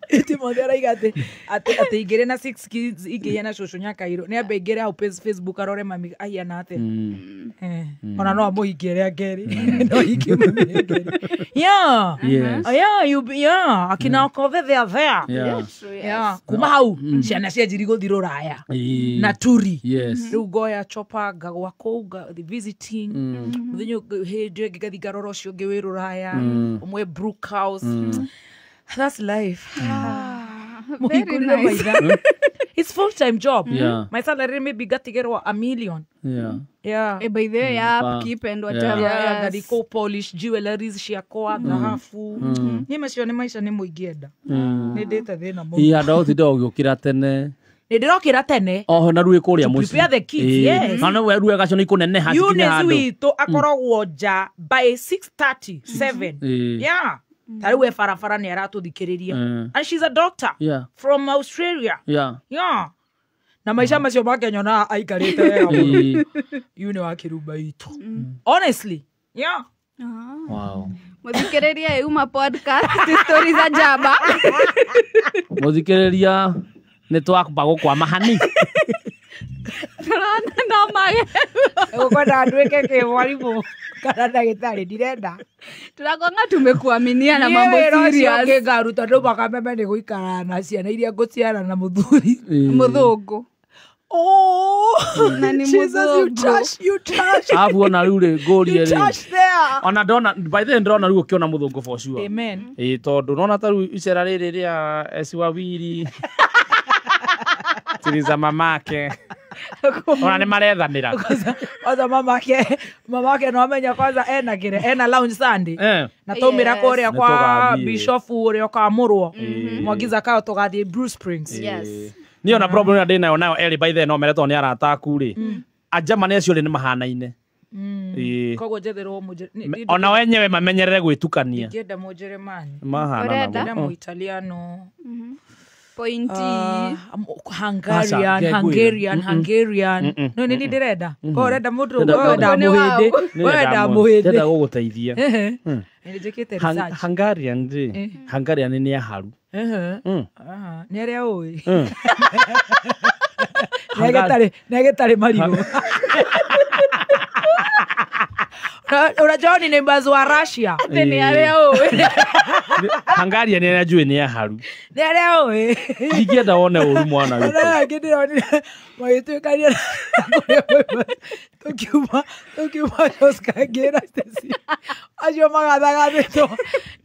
iti modera igate ate igere na 6 kids igeye na shosho nyakairo ni abe igere au Facebook arore mami ayana ate ona no amo igere ageri no igere yeah akina kove there kuma hau ciana cia jiri guthiro raya na turi riu goya chopa gagwa kouga the visiting muthinyo hede gigathi garoro cio ngiwiru raya umwe Brook House that's life very nice it's full-time job my salary maybe gatigerwa $1 million by the way upkeep and whatever gadi ko polish jewelries ciakwa dhahabu nimecio ni maisha ni muingienda ni ndita thina mu ando thindo gukira tene ndirokira tene oho na ruwe kuria muci prepare the kids yes na we ruwe gacho ni kunene hasikinya handu wito akoragwo nja by 6:37 tari we farafara ni aratuthikiriria and she's a doctor from Australia na maisha macio makenya na aikarite wega muno yune wa kiruba itu honestly wow Muthikiriria Yuma podcast stories za Jaba. Muthikiriria ni twakamba gukwama hani. No mage. Ukwenda ndwike kimwarimu kana ndagitari ndirenda. Turakonga tumekuaminia na mambo serious. Ke garuta ndo makameme ni guikara na ciana iria nguciara na muthuri. Muthungu. Oh, Jesus, you touch. Abu ona rure gorie You touch there. Ona ndona by the ndona ruo kiona muthungu for sure. Amen. Tondu nona taru icera riri ria Esiwawiri. Tiriza mamake. Ona ni marethanira. Kwanza mamake no amenya kwanza ena lounge Sunday. Na tumira kuria kwa Bishop uria kamurwo. Mwagiza kao tugathie Bruce Springs. Yes. Ni ona problem ya dina nayo Eli by the no mereto ni arata kuri. Ajama ni acio ni mahanaine. Kogo jetherwo ona wenyewe mamenyerere gwitukania. Ngenda Mujerumani. Mahana na Muitaliano. Pointy. Hungarian. No ni ndirenda. Ko renda mundu wenda muhindi. Wenda muhindi. Ndenda guguteithia. Nijikite research. Hungarian Hungarian ni aharu. Ni aria ui. Negetari marigo. Unajua ni neighbors wa Russia. Ni aria ui. Hungarian ni ajue ni aharu. Ni aria ui. Ndikienda wone uru mwana witu. Magituikania tukiuma tuskagira stesi acio magathagathetwo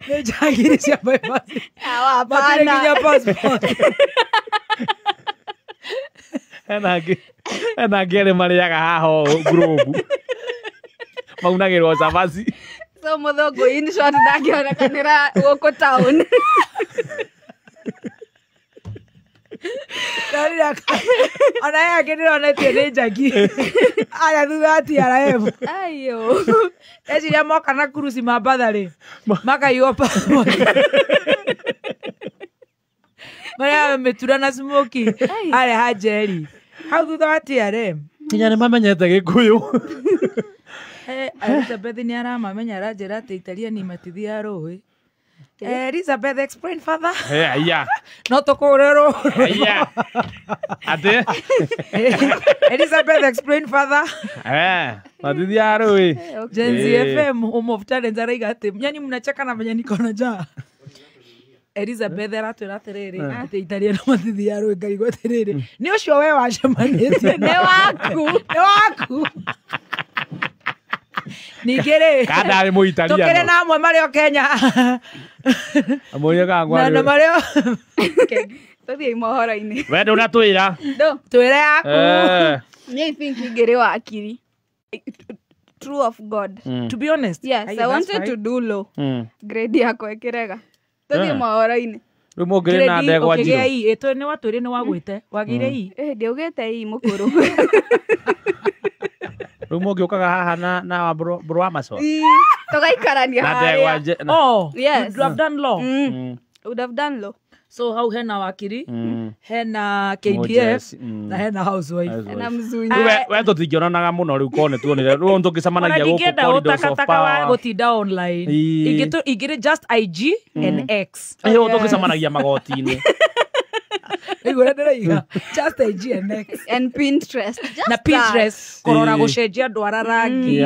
nĩ njagiri cia bypass nginya passport ena ngere mariaga haho group maunagirwo cabaci so muthungu in short ndangionekanira guku town ona yake ndironetie nĩ njagi aya thutha wa TRF ayo eciria moka na kurusi mambatharĩ makaiyo passport maria mĩtura na smoky arĩ hanjeri hau thutha wa TRF kinya nĩ mamenyete Gĩkũyũ Elizabeth nĩ aramamenya aranjĩra atĩ Italian matithia rũĩ Elizabeth explain further. Yeah. No tokorero. Yeah. Ate. Elizabeth explain further. Matithia rũĩ. Gen Z FM home of talent araiga atĩ nyani mnacheka na menya niko na njaa. Elizabeth aratwĩra atĩrĩrĩ atĩ Italian matithia rũĩ ngarigwo atĩrĩrĩ nĩ ũcio we wacemanĩtie nĩ waku Nigere. Kada ari mu Italiano. Tokere na amwe mari o Kenya. Amoya kangwa. Na mari o. Tothie mohoro-ini. Wende unatwira. Do. Twire yaku. I think ngere wa akiri. True of God. To be honest. Yes, I wanted to do law. Grade yako ekirega. Tothie mohoro-ini. Rumo ngere na ndegwa njiro. Okay, eto ni watwire ni wagwite. Wagire i. Ndiugite i mukuru. Rumo ngiokaga haha na bro Amazon. Tugaikarania haria. Oh, yes. You have done law. Would have done law. So how hena wakiri, hena KDF, na hena housewife. Na mzungu. We tutingionanaga muno riu kone tuonire. Riu tukicemanagia guku corridors of power. Gutinda online. Igire just IG and X. Riu tukicemanagia magoti-ini. Just IG and X. And Pinterest. Na Pinterest. Korora gucenjia ndwara rangi.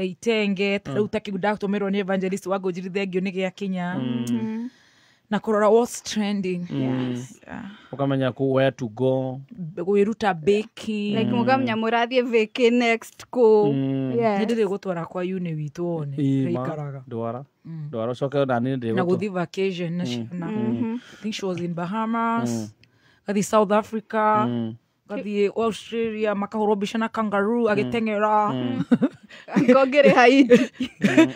Itenge. Riu takiguda kutumirwo ni evangelist wago njiri thengio ni gia Kenya. Na kurora what's trending. Yes. Ukamenya where to go. Gwiruta baking. Like mukamenya murathie vacay next ko. Yes. Ndire gutwara kwa uni witu one. Reikaraga. Ndwara coke na ni ndire. Na guthi vacation na I think she was in Bahamas. Gathi South Africa. Gathi Australia makahorwo mbica na kangaroo agitengera. Ngogere Haiti.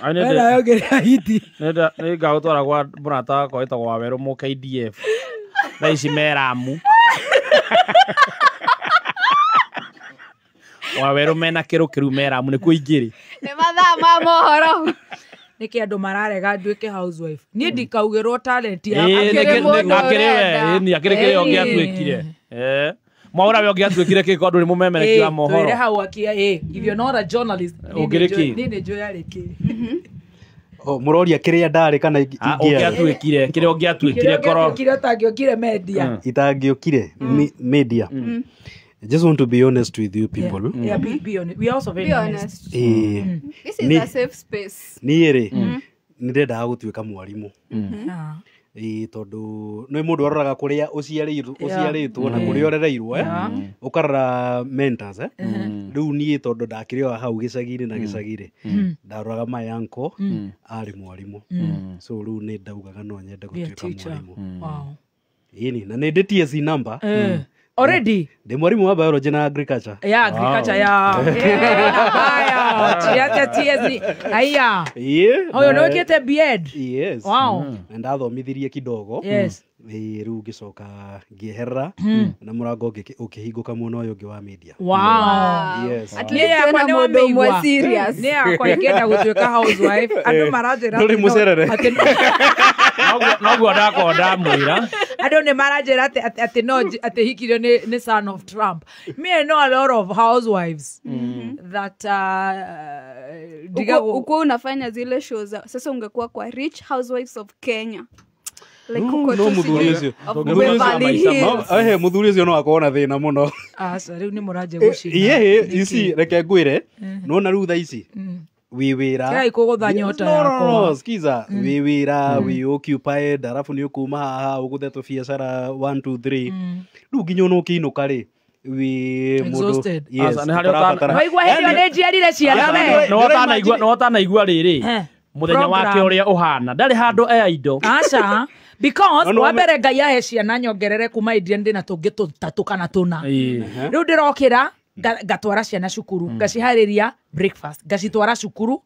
Ana yogere Haiti. Nenda gutwara kwa murata kwa ita kwa Weru mu KDF. Na ici meramu. Wa Weru mena kiru meramu ni kuingiri. Ni mathaa ma mohoro. Niki andu mararega nduike housewife. Ni ndikaugirwo talent ya akire kire ongia twikire. Mwaura we ongia twikire kiko andu ni mumemere kira mohoro. Twire hau akia if you're not a journalist. Ugiriki. Ni njo yariki. Muroria kiria ndari kana ungiatuikire kiria ungiatuikire koro kiria tangiokire media itangiokire media. Just want to be honest with you people. Yeah, be honest. We also very honest. This is a safe space. Niere ndirenda gutuika mwarimu. Tondu no mundu aroraga kuria uciaritwo na kuria orereirwo ukarora mentors riu nie tondu ndakirioa hau gicagiri na gicagiri ndaroraga my uncle ari mwarimu so riu ni ndaugaga no nyende gutuika mwarimu. Ini na ni ndi TSC number already ndi mwarimu wa biology na agriculture. Yeah, agriculture haya TSC haya oyo no kete beard. Yes. Wow. And athomithirie kidogo. Yes. Riu ngicoka ngieherera na murango ukihinguka muno uyu ngi wa media. Wow. Yes. At least ni mundu mwe serious. Ni akwa ikienda gutuika housewife andu maranjira nduri mucerere noguo ndakonda mwira andu ni maranjira ati no ati hikirio ni son of Trump. Me I know a lot of housewives that uko unafanya zile shows sasa ungekuwa kwa Rich Housewives of Kenya. Like no muthuri ucio no akona thina muno. Riu ni muranje gucina ici reke ngwire nona riu tha ici wi wira kai kugutha nyota yako skiza wi wira wi occupied arafu ni ukuma haha uguthetwo biacara 1 2 3 riu nginya no kiinuka ri wi mundu yes waigua hindi ni njiarire ciana we no watanaigua riri muthenya wake uria uhana ndari handu indo aca because wa mbere Ngai ahe ciana nyongerere kuma indie ndina tungi tutatu kana tuna riu ndirokira ngatwara ciana cukuru ngacihariria breakfast ngacitwara cukuru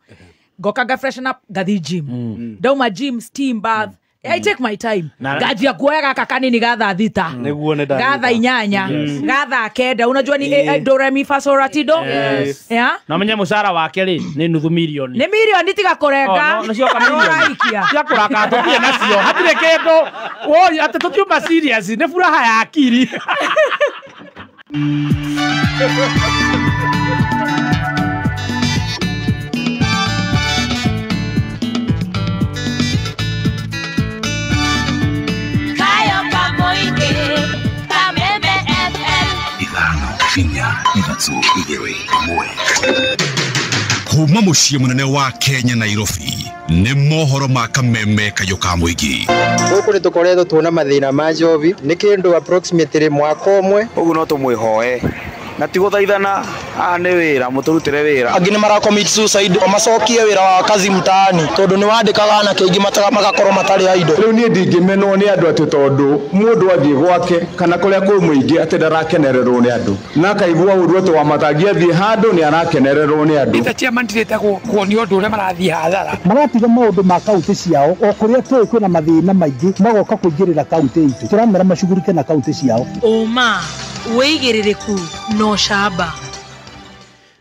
ngoka nga freshen up ngathi gym ndauma gym steam bath I take my time ngajia kuoya gaka kanini gatha thita gatha inyanya gatha kenda unajua ni do re mi fa so la ti do na menya musara wake ri ni nuthu milioni ni milioni tiga kurenga no cio kamilioni cia kuraka tutie nacio hatire kendo woi ate tutiuma serious ni furaha ya akili kuma muciĩ munene wa Kenya Nairobi nĩ mohoro ma kameme kayo ka mũingĩ gũkũ nĩ tũkoretwo tuona mathĩna ma njovi nĩ kĩndũ approximately mwaka ũmwe ũguo no tũmwĩhoe na ti gũthaithana nĩ wĩra mũtũrutĩre wĩra angĩ nĩ maracommit suicide macokie wĩra wa kazi mtaani tondũ nĩ wandĩkaga na kaingĩ magakorwo matarĩ aido rĩu niĩ ndingĩmenwo nĩ andũ atĩ tondũ mũndũ athiĩ gwake kana kũrĩa kwĩ mũingĩ atĩ ndarakenererwo nĩ andũ na akaigua ũru atĩ wamatangia athiĩ handũ nĩ arakenererwo nĩ andũ itatia mandirĩte kuonio ũndũ ũrĩa marathiĩ hathara maratiga maũndũ ma kaunti ciao o kũrĩa tũĩ kwĩna mathĩna maingĩ magoka kũingĩrĩra kaunti itũ tũramera macugurike na kaunti ciao ũma wĩigĩrĩrĩku no camba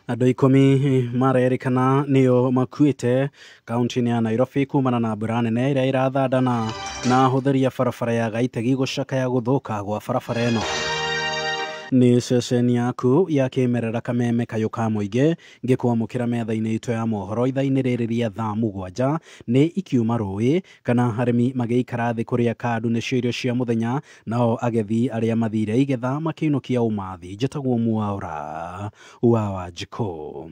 andũ 10 marerĩkana nĩo makuĩte kaunti-inĩ ya Nairobi kumana na mbura nene ĩrĩa irathandana na hũthĩria barabara ya Gaitegi gũcakaya gũthũka gwa barabara ĩno. Nĩ ceceni yaku ya kĩmerera kameme kayo ka mũingĩ ngĩkwamũkĩra metha-inĩ itũ ya mohoro ithaa-inĩ rĩrĩ rĩa thaa 7 nĩ ikiuma rũĩ kana arĩmi magĩikara thĩ kũrĩa kadu nĩcio irio cia mũthenya nao agethi arĩa mathire igetha makĩinũkia ũmathi njĩtagwo Mwaũra wa Wanjikũ.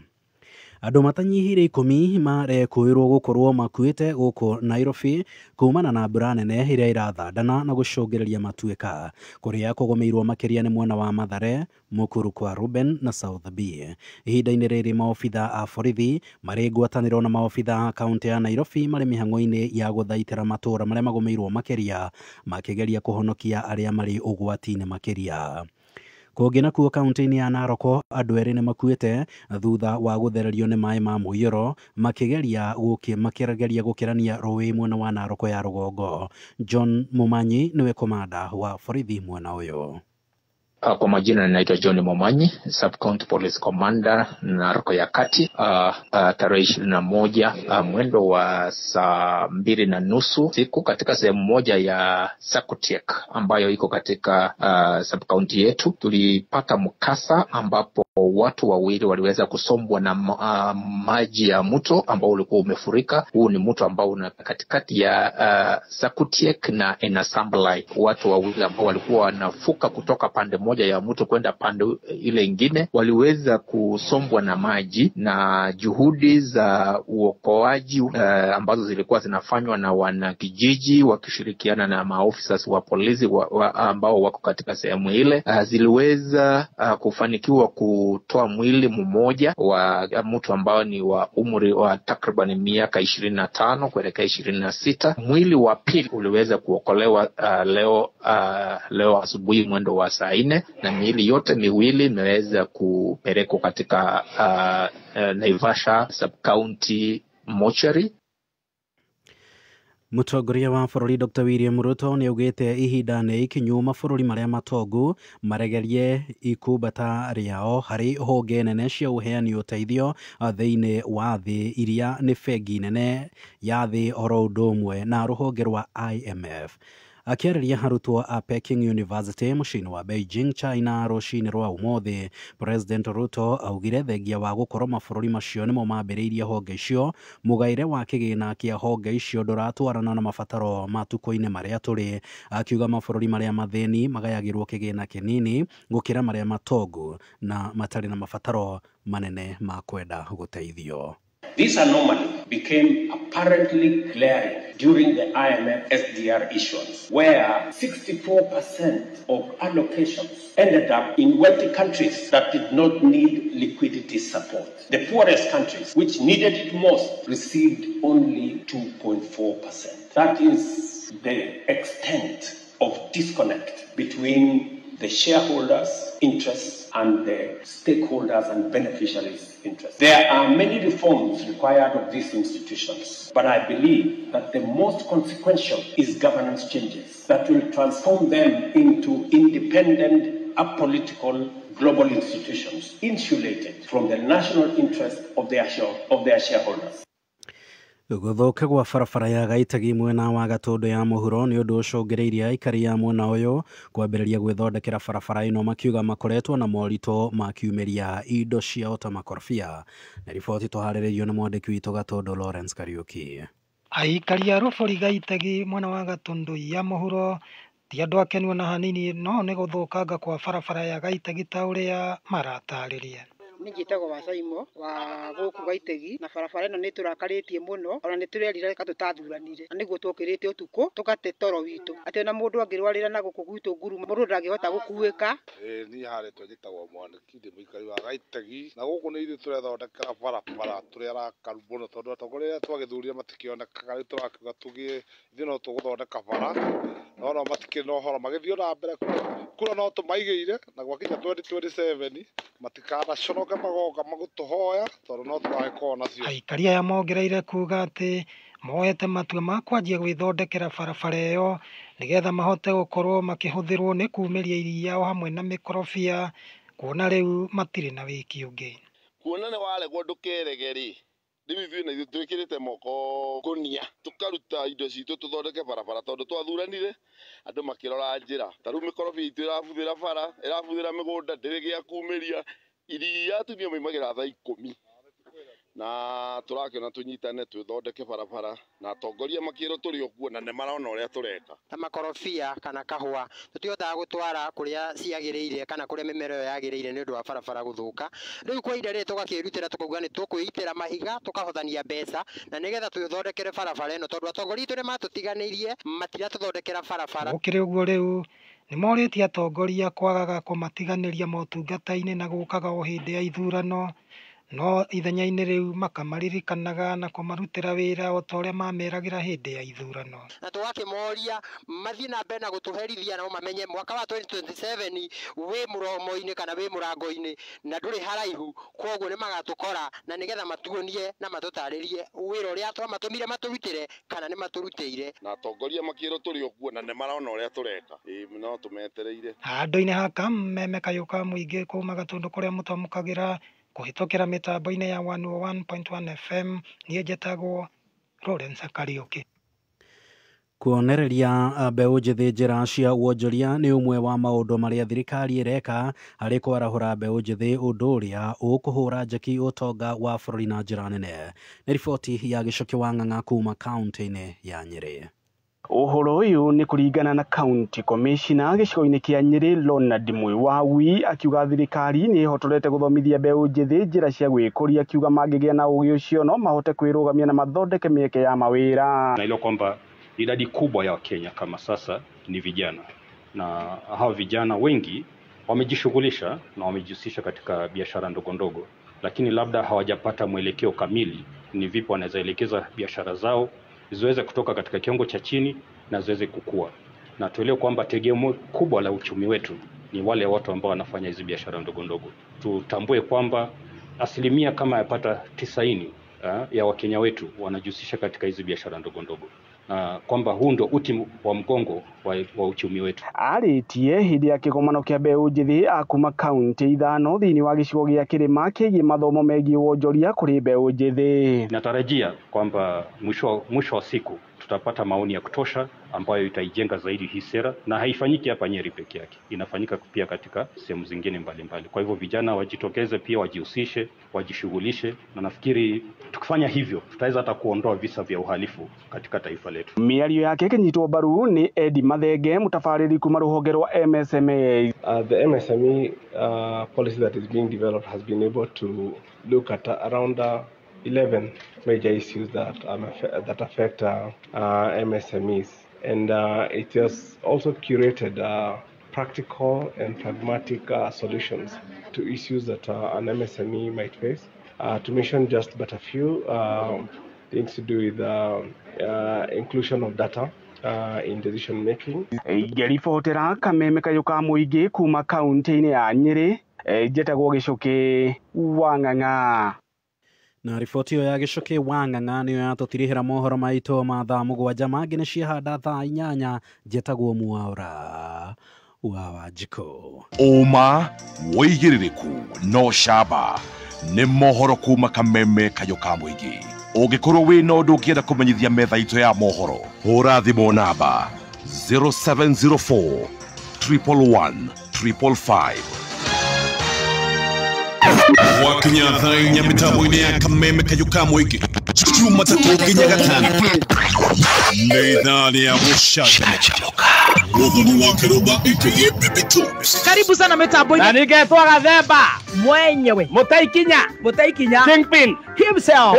Andũ matanyihire 10 marekũĩrwo gũkorwo makuĩte gũkũ Nairobi kumana na mbura nene ĩrĩa irathandana na gũcũngĩrĩria matuĩka kũrĩa kũgũmĩirwo makĩria nĩ mwena wa Mathare, Mũkuru kwa Ruben na South B. Ihinda-inĩ rĩrĩ maobitha a borithi marĩ ngwatanĩro na maobitha a kaunti ya Nairobi marĩ mĩhang'o-inĩ ya gũthaitĩra matũũra marĩa magũmĩirwo makĩria makĩgeria kũhonokia arĩa marĩ ũgwati-inĩ makĩria. Kũngĩ nakuo kaunti-inĩ ya Narok andũ erĩ nĩ makuĩte thutha wa gũthererio nĩ maĩ ma mũiyũro makĩgeria gũkĩrania rũĩ mwena wa Narok ya rũgongo. John Mumanyi nĩwe komanda wa borithi mwena ũyũ. Kwa majina ninaitwa John Momanyi, Sub-County Police Commander Narok ya Kati. Tarehe 21 mwendo wa saa 2:30 siku katika sehemu moja ya Sakutiek ambayo iko katika sub-county yetu, tulipata mkasa ambapo watu wawili waliweza kusombwa na maji ya mto ambao ulikuwa umefurika. Huu ni mto ambao una katikati ya Sakutiek na Enasamblai. Watu wawili ambao walikuwa wanafuka kutoka pande moja ya mto kwenda pande ile ingine waliweza kusombwa na maji, na juhudi za uokoaji ambazo zilikuwa zinafanywa na wanakijiji wakishirikiana na maofisa wa polisi ambao wako katika sehemu ile ziliweza kufanikiwa kutoa mwili mmoja wa mtu ambao ni wa umri wa takriban miaka 25 kuelekea 26. Mwili wa pili uliweza kuokolewa leo asubuhi mwendo wa saa 4, na miili yote miwili imeweza kupelekwa katika Naivasha Sub-County Mortuary. Mutongoria wa bururi Dr. William Ruto ni augite ihinda ni ikinyu mabũrũri maria matongu maregerie ikumbata riao hari honge nene cia uheani uteithio thiini wa thi iria ni bengi nene ya thi oro ũndũ ũmwe na rũhonge rwa IMF. Akiarĩria arutwo a Peking University mũciĩ-inĩ wa Beijing, China rũcinĩ rwa ũmũthĩ, President Ruto augire thengia wa gũkorwo mabũrũri macio nĩmo mambĩrĩirie honge icio, mũgaĩre wa kĩgĩna kĩa honge icio ndũratwarana na mabataro matukũ-inĩ marĩa tũrĩ, akiuga mabũrũri marĩa mathĩni magayagĩrwo kĩgĩna kĩnini gũkĩra marĩa matongu na matarĩ na mabataro manene ma kwenda gũteithio. This anomaly became apparently glaring during the IMF SDR issuance, where 64% of allocations ended up in wealthy countries that did not need liquidity support. The poorest countries, which needed it most, received only 2.4%. That is the extent of disconnect between the shareholders' interests and the stakeholders and beneficiaries' interests. There are many reforms required of these institutions, but I believe that the most consequential is governance changes that will transform them into independent, apolitical global institutions, insulated from the national interest of their shareholders. Gũthũka gwa barabara ya Gaitagi mwena wa Gatũndũ ya mũhuro nĩ ũndũ ũcũngĩrĩirie aikari ya mwena ũyũ kwambĩrĩria gwĩthondekera barabara ĩno, makiuga makoretwo na moritũ makiumĩria indo ciao ta makorobia. Na riboti tũharĩrĩirio nĩ mwandĩki witũ Gatũndũ Lawrence Kariuki. Aikari a rũbũri Gaitagi mwena wa Gatũndũ ya mũhuro ti andũ akenu na hanini, no nĩ gũthũkanga kwa barabara ya Gaitagi ta ũrĩa maratarĩria. Nĩnjĩtagwo wa Saimo wa gũkũ Gaitegi, na barabara ĩno nĩ tũrakarĩtie mũno, ona nĩ tũrerira reka tũtathuranire, na nĩguo twokĩrĩte ũtukũ tũgate toro witũ atĩ ona mũndũ angĩrwarĩra na gũkũ gwitũ Nguru mũndũ ndangĩhota gũkuĩka. Niĩ harĩtwo njĩtagwo Mwaniki, ndĩ mũikari wa Gaitegi, na gũkũ nĩ ithuĩ tũrethondekera barabara tũrĩa arakaru mũno, tondũ atongoria twagĩthurire matikĩonekaga. Rĩu tũrakiuga tũgĩe ithuĩ no tũgũthondeka bara, no matikĩrĩ na ũhoro magĩthiĩ na mbere kura no tũmaigĩire, na gwakinya 2027 matikanaconoke magoka magũtũhoya tondũ no tũgagĩkorwo nacio. Aikari aya mongereire kuga atĩ moete matua ma kwanjia gwĩthondekera barabara ĩyo nĩgetha mahote gũkorwo makĩhũthĩrwo nĩ kumĩria iria o hamwe na mĩkorobia, kuona rĩu matirĩ na wĩki ũngĩ. Kuona nĩ waregwo ndũkerege-rĩ, rĩu ithuĩ na ithuĩ twĩkĩrĩte moko ngũnia tũkaruta indo citũ tũthondeke barabara, tondũ twathuranire andũ makĩrora njĩra. Ta rĩu mĩkorobia itũ ĩrabuthĩra bara, ĩrabuthĩra mĩgũnda, ndĩrĩ gĩa kumĩria iria atumia maimagĩra thaa 10, na tũrakĩona tũnyitane twĩthondeke barabara, na atongoria makĩrwo tũrĩ o kuo na nĩ marona ũrĩa tũreka. Ta makorobia kana kahũa tũtihotaga gũtwara kũrĩa ciagĩrĩire kana kũrĩa mĩmera ĩyo yagĩrĩire nĩ ũndũ wa barabara gũthũka. Rĩu kwa ihinda rĩrĩ tũgakĩrutĩra tũkauga nĩ tũkwĩitĩra mahiga tũkahothania mbeca na nĩgetha twĩthondekere barabara ĩno, tondũ atongoria itũ nĩ matũtiganĩirie, matiratũthondekera barabara. Gũkĩrĩ ũguo rĩu nĩ morĩtie atongoria kwagaga kũmatiganĩria motungata-inĩ na gũkaga o hĩndĩ ya ithurano, no ithenya-inĩ rĩu makamaririkanaga na kũmarutĩra wĩra o ta ũrĩa mameragĩra hĩndĩ ya ithurano. Na tũgakĩmoria mathiĩ na mbere na gũtũherithia no mamenye mwaka wa 2027 wĩ mũromo-inĩ kana wĩ mũrango-inĩ na ndũrĩ haraihu, koguo nĩ magatũkora na nĩgetha matuonie na matũtarĩrie wĩra ũrĩa twamatũmire matũrutĩre kana nĩ matũrutĩire. Na atongoria makĩrwo tũrĩ okuo na nĩ marona ũrĩa tũreka, no tũmetereire. Handũ-inĩ ha Kameme Kayũka Mũingĩ kuma Gatũndũ kũrĩa mũtamũkagĩra kũhĩtũkĩra mĩtambo-inĩ ya 101.1 FM, niĩ njĩtagwo Lawrence Kariuki. Kuonereria mbeũ njĩthĩ njĩra cia wonjoria nĩ ũmwe wa maũndũ marĩa thirikari ĩreka harĩ kwarahũra mbeũ njĩthĩ, ũndũ ũrĩa ũkũhũra njeki ũtonga wa bũrũri na njĩra nene. Nĩ riboti ya Gĩcũki wa Ng'ang'a kuma kaunti-inĩ ya Nyĩrĩ. Ũhoro ũyũ nĩ kũringana na County Commissioner gĩcigo-inĩ kĩa Nyĩrĩ Ronald Mũiwawi, akiuga thirikari nĩ ĩhotorete gũthomithia mbeũ njĩthĩ njĩra cia gwĩkũria, akiuga mangĩgĩa na ũgĩ ũcio no mahote kwĩrũgamia na mathondeke mĩeke ya mawĩra. Na ilo kwamba idadi kubwa ya Wakenya kama sasa ni vijana, na hao vijana wengi wamejishughulisha na wamejihusisha katika biashara ndogo ndogo, lakini labda hawajapata mwelekeo kamili ni vipi wanaweza elekeza biashara zao ziweze kutoka katika kiwango cha chini na ziweze kukua. Na tuelewe kwamba tegemeo kubwa la uchumi wetu ni wale watu ambao wanafanya hizi biashara ndogo ndogo. Tutambue kwamba asilimia kama yapata 90 ya Wakenya wetu wanajihusisha katika hizi biashara ndogo ndogo, na kwamba huu ndio uti wa mgongo wa uchumi wetu. Arĩtie hĩndĩ ya kĩgomano kĩa mbeũ njĩthĩ akuma kaunti ithano thĩinĩ wa gĩcigo gĩa Kĩrĩma kĩgiĩ mathomo megiĩ wonjoria kũrĩ mbeũ njĩthĩ. Natarajia kwamba mwisho wa siku tutapata maoni ya kutosha ambayo itaijenga zaidi hii sera, na haifanyiki hapa Nyeri peke yake, inafanyika pia katika sehemu zingine mbalimbali. Kwa hivyo vijana wajitokeze pia, wajihusishe, wajishughulishe, na nafikiri tukifanya hivyo tutaweza hata kuondoa visa vya uhalifu katika taifa letu. Mĩario yake kĩnyitwo mbaru nĩ Eddie Mathenge, mũtabarĩri kuma rũhonge rwa MSME. The MSME policy that is being developed has been able to look at around 11 major issues that affect MSMEs, and it has also curated practical and pragmatic solutions to issues that an MSME might face. To mention just but a few things to do with inclusion of data in decision making. Ngeribotera Kameme Kayũka Mũingĩ kuma kaunti-inĩ ya Nyĩrĩ, njĩtagwo Gĩcũki wa Ng'ang'a. Na riboti ya Gĩcũki wa Ng'ang'a nĩyo yatũtirihĩra mohoro maitũ ma thaa 7 mangĩ nĩ ciahanda thaa 8, njĩtagwo Mwaũra wa Wanjikũ. Ũma, wĩigĩrĩrĩku no camba nĩ mohoro kuma Kameme Kayũka Mũingĩ. Ũngĩkorwo wĩ na ũndũ ũngĩenda kũmenyithia metha itũ ya mohoro, hũra thimũ namba 0704 111 555. Wakinya thaĩnya mĩtambo-inĩ ya Kameme Kayũka Mũingĩ, Jumatatu nginya Gatano, nĩ ithaa rĩa gũcanjamũka. Karibu sana mitambo. Na ningetwa Gathemba mwenyewe Mutaikinya Kingpin himself.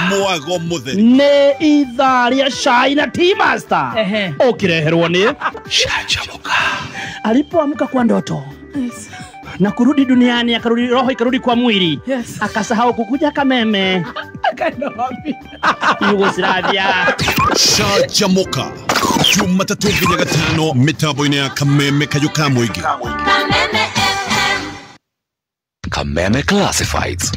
Mwago mutheri nĩ ithaa rĩa cai na Tea Master ũkĩreherwo nĩ Canjamũka. Alipoamka kwa ndoto na kurudi duniani, akarudi roho ikarudi kwa mwili, akasahau kukuja Kameme Yugoslavia. Canjamũka Jumatatu nginya Gatano, mitambo-inĩ ya Kameme Kayũka Mũingĩ. Kameme Classifieds.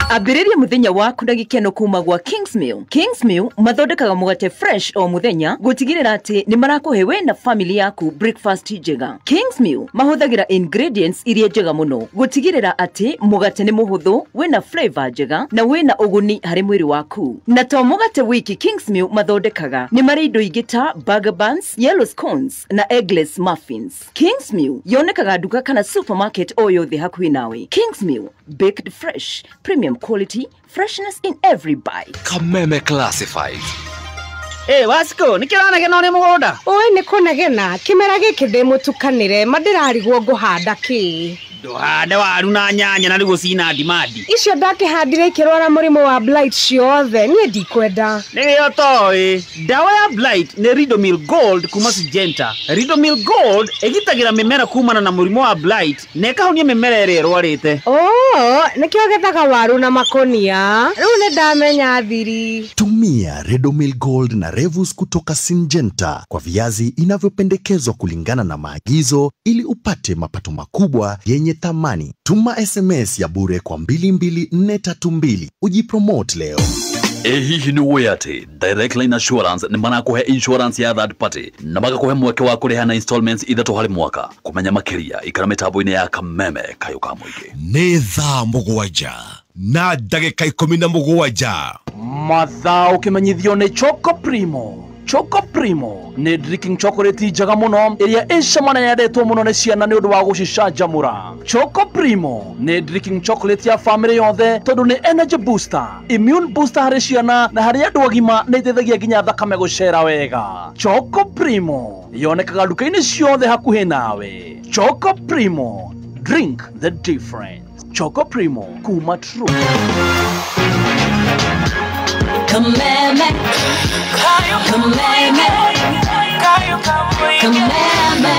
Ambĩrĩria mũthenya waku na gĩkeno kuma gwa Kingsmill. Kingsmill mathondekaga mũgate fresh o mũthenya gũtigĩrĩra atĩ nĩ marakũhe we na family yaku breakfast njega. Kingsmill mahũthagĩra ingredients iria njega mũno gũtigĩrĩra atĩ mũgate nĩ mũhũthũ, wĩna flavor njega na wĩna ũguni harĩ mwĩrĩ waku. Na to mũgate wiki Kingsmill mathondekaga, nĩ marĩ indo ingĩ ta burger buns, yellow scones na eggless muffins. Kingsmill yonekaga nduka kana supermarket o yothe hakuhĩ nawe. Kingsmill, baked fresh, premium quality, freshness in every bite. Kameme Classified. Wasiko, nĩkĩranegena ũrĩ mũgũnda? Oi nĩ kũnegena, kĩmera gĩkĩ ndĩ mũtukanĩre, ma ndĩrarigwo ngũhanda kĩ. nduhande waru na nyanya na rigo cina ndimandi icio ndakihandire ikirwara murimu wa blight ciothe nie ndikwenda niyo toi dawa ya blight ni Ridomil Gold kuma Syngenta. Ridomil Gold igitagira mimera kumana na murimu wa blight na ikahonia mimera ire rwarite. nikio gethaga waru na makonia riu ni ndamenya thiri. Tumia Ridomil Gold na Revus kutoka Syngenta kwa viazi inavyopendekezwa kulingana na maagizo ili upate mapato makubwa yenye thamani. Tuma SMS ya bure kwa 22432 ujipromote leo. Hihi ni weyate Direct Line Assurance ni marakuhe insurance ya third party na magakuhe mweke wa kuriha na installments ithatu hari mwaka. Kumenya makiria ikara mitambo-ini ya Kameme kayo ka muingi ni thaa mugwanja na ndagika 17 mathaa ukimenyithio ni Choco Primo. Choco Primo ni drinking chocolate njega muno iria icamana yendetwo muno ni ciana ni undu wa gucicanjamura. Choco Primo ni drinking chocolate ya family yothe tondu ni energy booster, immune booster hari ciana na hari andu agima ni itethagia nginya thakame gucera wega. Choco Primo yonekaga duka-ini ciothe hakuhi nawe. Choco Primo, drink the difference. Choco Primo kuma True. Kameme, Kameme, Kameme,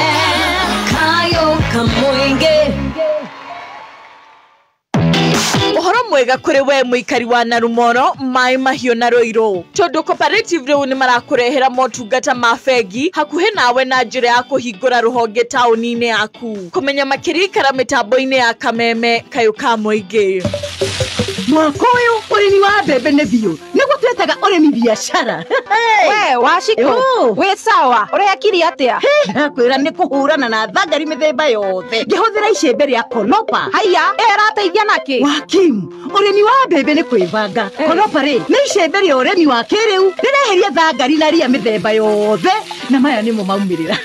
Kayo Kamwinge. Uhoro mwega kuri we muikari wa Narumoro, Mai Mahiũ na Rũirũ. Tondu cooperative riu ni marakurehera motungata ma bengi hakuhi nawe na njira ya kuhingura ruhonge tauni-ini yaku. Kumenya makiri ikara mitambo-ini ya Kameme kayo ka muingi. Mwaka uyu urimi wa mbembe ni biũ niguo twetaga urimi biashara. We washiko we sawa urekiri atia nakwira ni kuhurana na thangari mithemba yothe ngihuthira icembe ria Konopa. Haya erateithia naki Wakimu urimi wa mbembe ni kwivanga. Konopa ri ni icembe ria urimi wa kiriu rireheria thangari na ria mithemba yothe na maya nimo maumirira.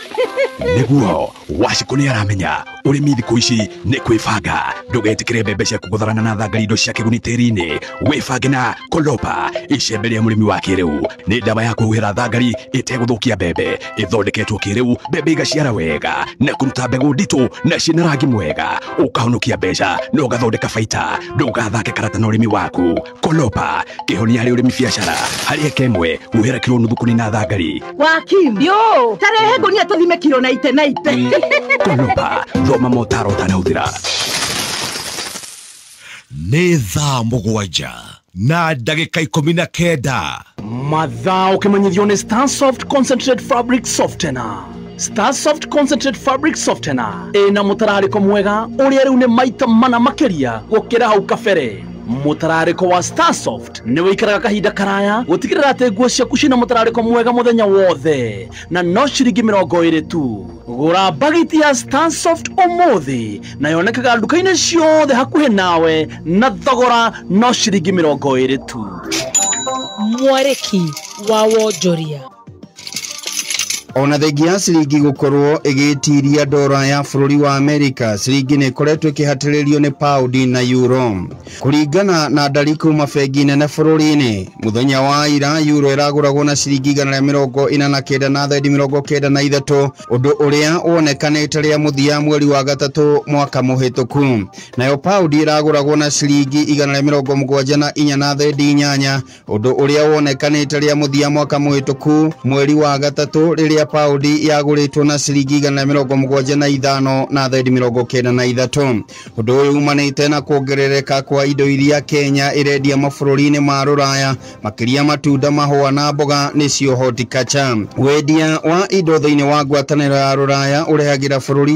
niguo Washiko ni aramenya urimi thiku ici ni kwibanga. Ndugetikire mbembe cia kugutharana na thangari indo cia kiguni tiri-ini. Wibange na Konopa icembe ria murimi wa kiriu. Ni ndawa ya kuhira thangari iteguthukia mbembe ithondeketwo kiriu. Mbembe igaciara wega na kuruta mbegu nditu na cina rangi mwega. Ukahonokia mbeca na ugathondeka baita. Ndugathake karata na urimi waku. Konopa kihonia hari urimi biashara. Hari kemwe uhira kilo nuthu kunina thangari. Wakimu yo tarehe gunia tuthime kilo na ite. Konopa thoma motaro tanahuthira. Nĩ thaa mũgwanja na ndagĩka 19 mathaa ukimenyithio ni Starsoft Concentrate Fabric Softener. Starsoft Concentrate Fabric Softener ina mutarariko mwega uria riu ni maita mana makiria gukira hau kabere. Mutarariko wa Starsoft ni wikaraga kahinda karaya gutigirira ati nguo ciaku cina mutarariko mwega muthenya wothe na no ciringi 20 tu. Gura bagiti ya Starsoft umuthi na yonekaga duka-ini ciothe hakuhi nawe na thogora no ciringi 20 tu. Mwareki wa wonjoria ona thengia ciringi gukorwo igitiria dora ya bururi wa Amerika, ciringi ni koretwo ikihatiririo ni pound na euro. Kuringana na ndari kuma bengi nene bururi-ini, muthenya wa ira euro iraguragwo na ciringi 149 na thendi 93, undu uria wonekanite ria muthia mweri wa gatatu mwaka muhituku. Nayo pound iraguragwo na ciringi 174 na thendi 8, undu uria wonekanite ria muthia mwaka muhituku mweri wa gatatu riria paundi yaguritwo na ciringi 175 na thendi 93. Undu uyu umanite na kuongerereka kwa indo iria Kenya irendia mabũrũri-inĩ ma Rũraya, makiria matunda, mahũa na mboga nicio horticulture. Wendia wa indo thĩinĩ wa ngwatanĩro ya Rũraya urehagira bũrũri